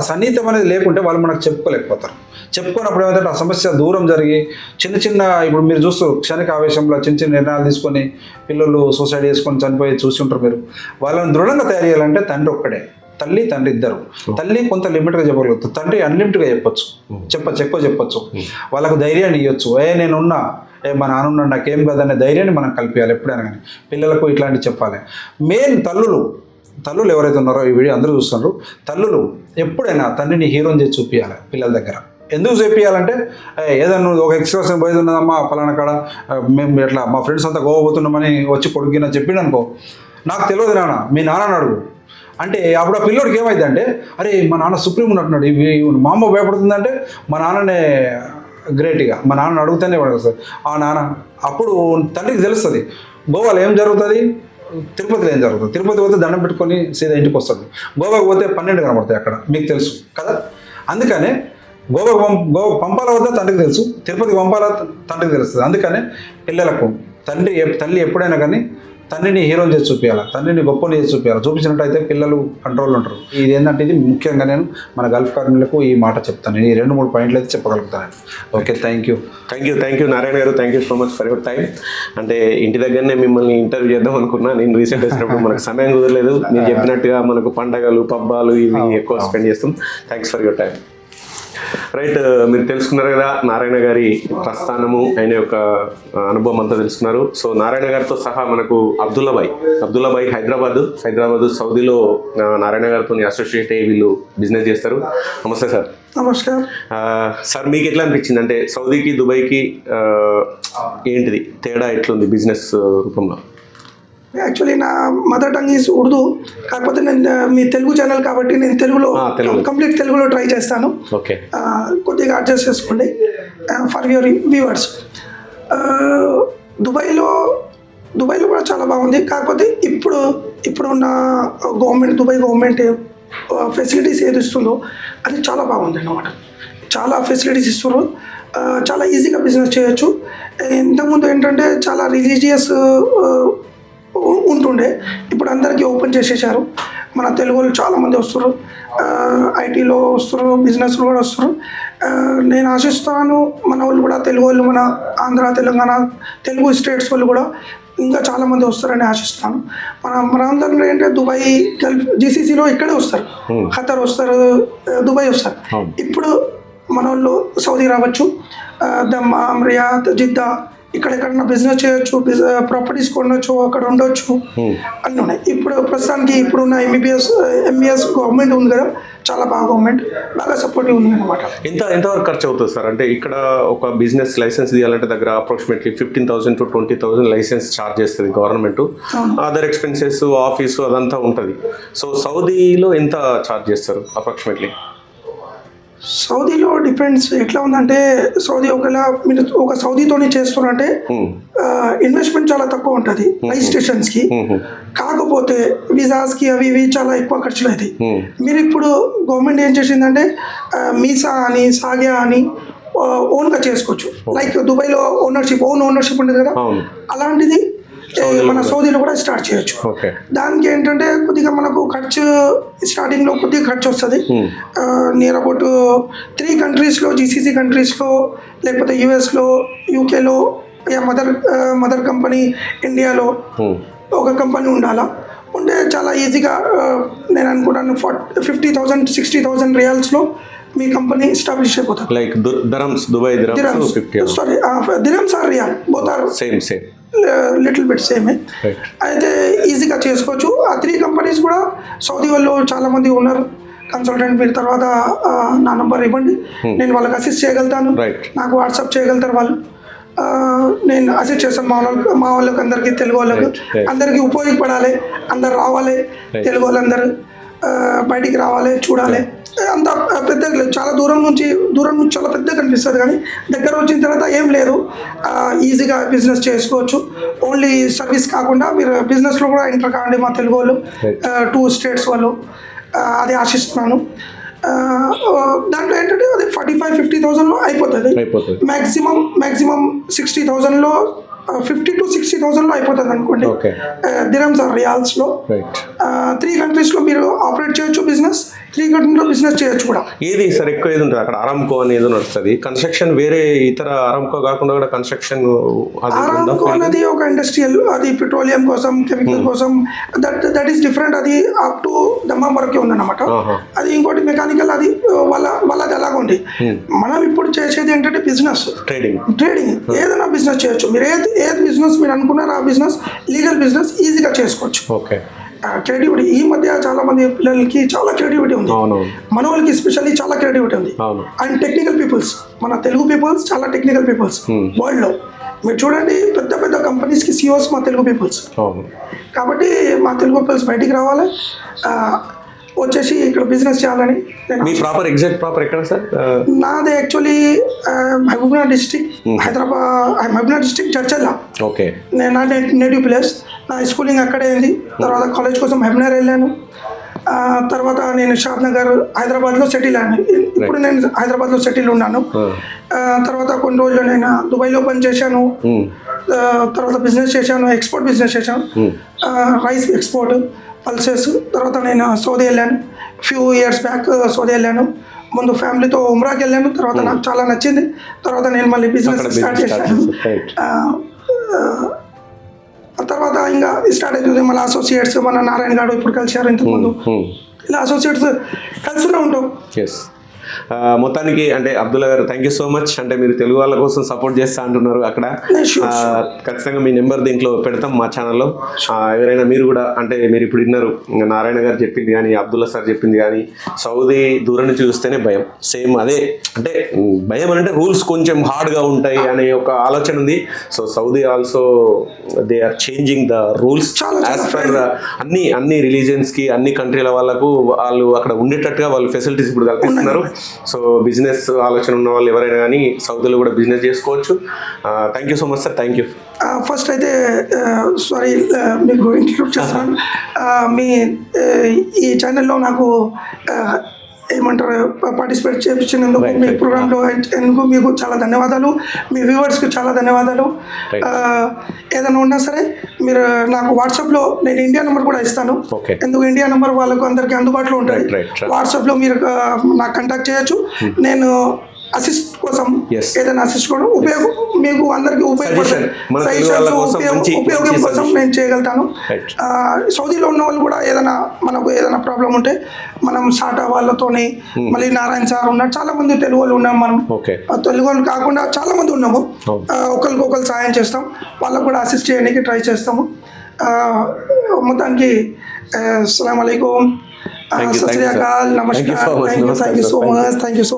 సన్నిహితం అనేది లేకుంటే వాళ్ళు మనకు చెప్పుకోలేకపోతారు. చెప్పుకున్నప్పుడు ఏమైతే ఆ సమస్య దూరం జరిగి చిన్న ఇప్పుడు మీరు చూస్తూ క్షణిక ఆవేశంలో చిన్న నిర్ణయాలు తీసుకొని పిల్లలు సూసైడ్ చేసుకొని చనిపోయి చూసి ఉంటారు మీరు. వాళ్ళని దృఢంగా తయారు చేయాలంటే తండ్రి ఒక్కడే, తల్లి తండ్రి ఇద్దరు. తల్లి కొంత లిమిట్గా చెప్పగలుగుతుంది, తండ్రి అన్లిమిట్గా ఎక్కువ చెప్పొచ్చు. వాళ్ళకు ధైర్యాన్ని ఇవ్వచ్చు. నేనున్నా, మా నాన్న ఉన్నాడు, నాకేం కాదనే ధైర్యాన్ని మనం కల్పించాలి ఎప్పుడైనా కానీ. పిల్లలకు ఇట్లాంటివి చెప్పాలి. మెయిన్ తల్లులు ఎవరైతే ఉన్నారో, ఈ వీడియో అందరూ చూస్తున్నారు, తల్లులు ఎప్పుడైనా తండ్రిని హీరోని చేసి చూపించాలి పిల్లల దగ్గర. ఎందుకు చేపియాలంటే, ఏదన్నా ఒక ఎక్స్కర్షన్ పోయేది ఉన్నదమ్మా పలానా కాడ, మేము ఎట్లా మా ఫ్రెండ్స్ అంతా గోవా పోతున్నామని వచ్చి కొడుకున చెప్పిండు అనుకో, నాకు తెలియదు నాన్న, మీ నాన్నని అడుగు అంటే, అప్పుడు ఆ పిల్లోడికి ఏమైంది అంటే, అరే మా నాన్న సుప్రీం ఉన్నట్టున్నాడు, మా అమ్మ భయపడుతుందంటే మా నాన్ననే గ్రేట్గా, మా నాన్న అడుగుతానే పడదు సార్ ఆ నాన్న. అప్పుడు తండ్రికి తెలుస్తుంది గోవాలో ఏం జరుగుతుంది, తిరుపతిలో ఏం జరుగుతుంది. తిరుపతి పోతే దండం పెట్టుకొని సీదా ఇంటికి వస్తుంది, గోవాకి పోతే 12 కనబడతాయి అక్కడ, మీకు తెలుసు కదా. అందుకనే గోవా పంపాల వద్ద తండ్రికి తెలుసు, తిరుపతికి పంపాల తండ్రికి తెలుస్తుంది. అందుకనే పిల్లలకు తల్లి ఎప్పుడైనా కానీ తండ్రిని హీరోని చేసి చూపించాలి, తండ్రిని గొప్పని చేసి చూపించాలి. చూపించినట్టయితే పిల్లలు కంట్రోల్లో ఉంటారు. ఇది ఏంటంటే, ఇది ముఖ్యంగా నేను మన గల్ఫ్ కార్మికులకు ఈ మాట చెప్తాను. ఈ 2-3 పాయింట్లు అయితే చెప్పగలుగుతాను. ఓకే, థ్యాంక్ యూ నారాయణ గారు, thank you so much for your time. అంటే ఇంటి దగ్గరనే మిమ్మల్ని ఇంటర్వ్యూ చేద్దాం అనుకున్నా, నేను రీసెంట్ వచ్చినప్పుడు మనకు సమయం కుదరలేదు. నేను చెప్పినట్టుగా మనకు పండగలు పబ్బాలు ఇవి ఎక్కువ స్పెండ్ చేస్తాం. Thanks for your time. Right, మీరు తెలుసుకున్నారు కదా నారాయణ గారి ప్రస్థానము, ఆయన యొక్క అనుభవం అంతా తెలుసుకున్నారు. సో నారాయణ గారితో సహా మనకు అబ్దుల్లాబాయ్ హైదరాబాద్ సౌదీలో నారాయణ గారితో అసోసియేట్ అయ్యి వీళ్ళు బిజినెస్ చేస్తారు. నమస్తే సార్. నమస్కారం సార్, మీకు ఎట్లా అనిపించింది అంటే సౌదీకి దుబాయ్కి ఏంటిది తేడా, ఎట్లుంది బిజినెస్ రూపంలో? యాక్చువల్లీ నా మదర్ టంగ్ ఈజ్ ఉర్దూ, కాకపోతే నేను మీ తెలుగు ఛానల్ కాబట్టి నేను తెలుగులో కంప్లీట్ తెలుగులో ట్రై చేస్తాను. ఓకే, కొద్దిగా అడ్జస్ట్ చేసుకోండి ఫర్ యువర్ వ్యూవర్స్. దుబాయ్లో కూడా చాలా బాగుంది. కాకపోతే ఇప్పుడు ఉన్న దుబాయ్ గవర్నమెంట్ ఫెసిలిటీస్ ఏది ఇస్తుందో అది చాలా బాగుంది అన్నమాట. చాలా ఫెసిలిటీస్ ఇస్తున్నారు, చాలా ఈజీగా బిజినెస్ చేయొచ్చు. ఇంతకుముందు ఏంటంటే చాలా రిలీజియస్ ఉంటుండే, ఇప్పుడు అందరికీ ఓపెన్ చేసేసారు. మన తెలుగు వాళ్ళు చాలామంది వస్తారు, ఐటీలో వస్తారు, బిజినెస్లో కూడా వస్తారు. నేను ఆశిస్తాను మన వాళ్ళు కూడా, తెలుగు వాళ్ళు, మన ఆంధ్ర, తెలంగాణ, తెలుగు స్టేట్స్ వాళ్ళు కూడా ఇంకా చాలామంది వస్తారని ఆశిస్తాను. మనందరం ఏంటంటే దుబాయ్, గల్ఫ్, జీసీసీలో ఇక్కడే వస్తారు, ఖతర్ వస్తారు, దుబాయ్ వస్తారు. ఇప్పుడు మన వాళ్ళు సౌదీ రావచ్చు, దమ్మాం, రియాద్, జిద్దా, ఇక్కడెక్కడన్నా బిజినెస్ చేయొచ్చు, ప్రాపర్టీస్ కొనవచ్చు, అక్కడ ఉండొచ్చు, అన్నీ ఉన్నాయి. ఇప్పుడు ప్రస్తుతానికి ఇప్పుడున్న ఎంబీఎస్ గవర్నమెంట్ ఉంది కదా, చాలా బాగా గవర్నమెంట్ బాగా సపోర్టివ్ ఉంది అనమాట. ఎంతవరకు ఖర్చు అవుతుంది సార్? అంటే ఇక్కడ ఒక బిజినెస్ లైసెన్స్ తీయాలంటే దగ్గర అప్రాక్సిమేట్లీ 15,000 to 20,000 లైసెన్స్ ఛార్జ్ చేస్తుంది గవర్నమెంట్. అదర్ ఎక్స్పెన్సెస్, ఆఫీసు అదంతా ఉంటుంది. సో సౌదీలో ఎంత ఛార్జ్ చేస్తారు అప్రాక్సిమేట్లీ? సౌదీలో డిపెండ్స్ ఎట్లా ఉందంటే, సౌదీ ఒకవేళ మీరు ఒక సౌదీతోనే చేస్తున్నారంటే ఇన్వెస్ట్మెంట్ చాలా తక్కువ ఉంటుంది రిజిస్ట్రేషన్స్కి. కాకపోతే విజాస్కి అవి ఇవి చాలా ఎక్కువ ఖర్చులు అవుతాయి. మీరు ఇప్పుడు గవర్నమెంట్ ఏం చేసిందంటే మీసా అని, సాగ్యా అని ఓన్గా చేసుకోవచ్చు. లైక్ దుబాయ్లో ఓన్ ఓనర్షిప్ ఉంటుంది కదా, అలాంటిది మన సౌదీలో కూడా స్టార్ట్ చేయొచ్చు. దానికి ఏంటంటే కొద్దిగా మనకు ఖర్చు స్టార్టింగ్లో కొద్దిగా ఖర్చు వస్తుంది. నియర్ అబౌట్ 3 కంట్రీస్లో, జీసీసీ కంట్రీస్లో, లేకపోతే యూఎస్లో, యూకేలో, మదర్ కంపెనీ ఇండియాలో ఒక కంపెనీ ఉంటే చాలా ఈజీగా నేను అనుకుంటాను 50,000 to 60,000 రియాల్స్లో మీ కంపెనీ ఎస్టాబ్లిష్ అయిపోతుంది. Like Dubai dirhams or riyal, both are same little bit సేమే. అయితే ఈజీగా చేసుకోవచ్చు. ఆ 3 కంపెనీస్ కూడా సౌదీ వాళ్ళు చాలామంది ఉన్నారు కన్సల్టెంట్. మీరు తర్వాత నా నంబర్ ఇవ్వండి, నేను వాళ్ళకి అసిస్ట్ చేయగలుగుతాను. నాకు వాట్సాప్ చేయగలుగుతారు వాళ్ళు, నేను అసిస్ట్ చేస్తాను. మా వాళ్ళకి అందరికీ, తెలుగు వాళ్ళకి అందరికీ ఉపయోగపడాలి, అందరు రావాలి, తెలుగు వాళ్ళందరూ బయటికి రావాలి, చూడాలి. అంత పెద్దగా లేదు, చాలా దూరం నుంచి చాలా పెద్దగా కనిపిస్తుంది, కానీ దగ్గర వచ్చిన తర్వాత ఏం లేదు, ఈజీగా బిజినెస్ చేసుకోవచ్చు. ఓన్లీ సర్వీస్ కాకుండా మీరు బిజినెస్లో కూడా ఎంటర్ కావండి మా తెలుగు వాళ్ళు, 2 స్టేట్స్ వాళ్ళు, అది ఆశిస్తున్నాను. దాంట్లో ఏంటంటే అది 45-50,000లో అయిపోతుంది. మ్యాక్సిమం 60,000లో, 50 to 60,000లో అయిపోతుంది అనుకోండి. దిరమ్స్ ఆర్ రియాల్స్లో 3 కంట్రీస్లో మీరు ఆపరేట్ చేయొచ్చు బిజినెస్, 3 కంట్రీలో బిజినెస్ చేయొచ్చు కూడా. ఏది సార్ ఎక్కువ ఏది ఉంటుంది అక్కడ? అరామ్కో అని ఏదో నడుస్తుంది కన్స్ట్రక్షన్, వేరే ఇతర అరామ్కో కాకుండా కూడా కన్స్ట్రక్షన్. అరామ్కో అనేది ఒక ఇండస్ట్రియల్, అది పెట్రోలియం కోసం, కెమికల్ కోసం, దట్ ఈస్ డిఫరెంట్. అది అప్ టు దమ్మం వరకే ఉందన్నమాట. అది ఇంకోటి మెకానికల్, అది వాళ్ళది అలాగ ఉంది. మనం ఇప్పుడు చేసేది ఏంటంటే బిజినెస్, ట్రేడింగ్. ఏదైనా బిజినెస్ చేయొచ్చు. మీరు ఏది బిజినెస్ మీరు అనుకున్నారో ఆ బిజినెస్, లీగల్ బిజినెస్ ఈజీగా చేసుకోవచ్చు. క్రియేటివిటీ ఈ మధ్య చాలా మంది పిల్లలకి చాలా క్రియేటివిటీ ఉంది, మన వాళ్ళకి ఎస్పెషల్లీ చాలా క్రియేటివిటీ ఉంది. అండ్ టెక్నికల్ పీపుల్స్, మన తెలుగు పీపుల్స్ చాలా టెక్నికల్ పీపుల్స్ వరల్డ్లో. మీరు చూడండి, పెద్ద పెద్ద కంపెనీస్కి సిఇఓస్ మా తెలుగు పీపుల్స్. కాబట్టి మా తెలుగు పీపుల్స్ బయటికి రావాలి, వచ్చేసి ఇక్కడ బిజినెస్ చేయాలని. మీ ఎగ్జాక్ట్ ప్రాపర్ ఎక్కడ సార్? నాది actually Mahabubnagar district, Mahabubnagar district చర్చల్లా. నా నేటివ్ ప్లేస్. నా స్కూలింగ్ అక్కడే అయింది. తర్వాత కాలేజ్ కోసం మహబూబ్నగర్ వెళ్ళాను. తర్వాత నేను షాద్నగర్, హైదరాబాద్లో సెటిల్ అయ్యాను. ఇప్పుడు నేను హైదరాబాద్లో సెటిల్ ఉన్నాను. తర్వాత కొన్ని రోజులు నేను దుబాయ్లో పనిచేశాను. తర్వాత బిజినెస్ చేశాను, ఎక్స్పోర్ట్ బిజినెస్ చేశాను, రైస్ ఎక్స్పోర్ట్, పల్సెస్. తర్వాత నేను సౌదీ వెళ్ళాను, ఫ్యూ ఇయర్స్ బ్యాక్ సౌదీ వెళ్ళాను. ముందు ఫ్యామిలీతో ఉమ్రాకి వెళ్ళాను. తర్వాత నాకు చాలా నచ్చింది. తర్వాత నేను మళ్ళీ బిజినెస్ స్టార్ట్ చేశాను. తర్వాత ఇంకా స్టార్ట్ అవుతుంది. మళ్ళీ అసోసియేట్స్, మన నారాయణ గారు ఇప్పుడు కలిసారు ఇంతకుముందు, ఇలా అసోసియేట్స్ కలిసినే ఉంటాం. మొత్తానికి అంటే అబ్దుల్లా గారు, థ్యాంక్ యూ సో మచ్. అంటే మీరు తెలుగు వాళ్ళ కోసం సపోర్ట్ చేస్తా అంటున్నారు అక్కడ. ఖచ్చితంగా మీ నెంబర్ దీంట్లో పెడతాం మా ఛానల్లో. ఎవరైనా మీరు కూడా, అంటే మీరు ఇప్పుడు విన్నారు నారాయణ గారు చెప్పింది కానీ, అబ్దుల్లా సార్ చెప్పింది కానీ, సౌదీ దూరం నుంచి చూస్తేనే భయం. సేమ్ అదే, అంటే భయం అంటే రూల్స్ కొంచెం హార్డ్గా ఉంటాయి అనే ఒక ఆలోచన ఉంది. So Saudi also they are changing the rules as per అన్ని రిలీజియన్స్కి, అన్ని కంట్రీల వాళ్ళకు వాళ్ళు అక్కడ ఉండేటట్టుగా వాళ్ళు ఫెసిలిటీస్ ఇప్పుడు కల్పిస్తున్నారు. సో బిజినెస్ ఆలోచన ఉన్న వాళ్ళు ఎవరైనా కానీ సౌదీలో కూడా బిజినెస్ చేసుకోవచ్చు. Thank you so much sir. Thank you. First అయితే సారీ మీకు ఇంట్రడ్యూస్ చేస్తాను. మీ ఈ ఛానల్లో నాకు ఏమంటారు ఏమంటారు పార్టిసిపేట్ చేయించినందుకు Right, మీ right. ప్రోగ్రాంలో ఎందుకు మీకు చాలా ధన్యవాదాలు, మీ వ్యూవర్స్కి చాలా ధన్యవాదాలు. Right. ఏదైనా ఉన్నా సరే మీరు నాకు వాట్సాప్లో నేను ఇండియా నెంబర్ కూడా ఇస్తాను. Okay. ఎందుకు ఇండియా నెంబర్ వాళ్ళకు అందరికీ అందుబాటులో ఉంటుంది. Right, right, right. వాట్సాప్లో మీరు నాకు కాంటాక్ట్ చేయొచ్చు. నేను అసిస్ట్ కోసం Yes. ఏదైనా అసిస్ట్ కూడా మీకు అందరికీ Suggestion. మన తెలుగు వాళ్ళ కోసం మంచి- ఉపయోగం మంచి కోసం suggestion. నేను చేయగలుగుతాను. Right. సౌదీలో ఉన్న వాళ్ళు కూడా మనకు ఏదైనా ప్రాబ్లం ఉంటే మనం సాటా వాళ్ళతోని మళ్ళీ నారాయణ సార్ ఉన్నారు, చాలా మంది తెలుగు వాళ్ళు ఉన్నాం మనం. Okay. తెలుగు వాళ్ళు కాకుండా చాలా మంది ఉన్నాము. Oh. ఒకరికొకరు సాయం చేస్తాం, వాళ్ళకు కూడా అసిస్ట్ చేయడానికి ట్రై చేస్తాము. మొత్తానికి అస్సలాము అలైకుం, Thank you, సత్ శ్రీ అకాల్, Thank you so namaskar, much. Thank you so much, thank you so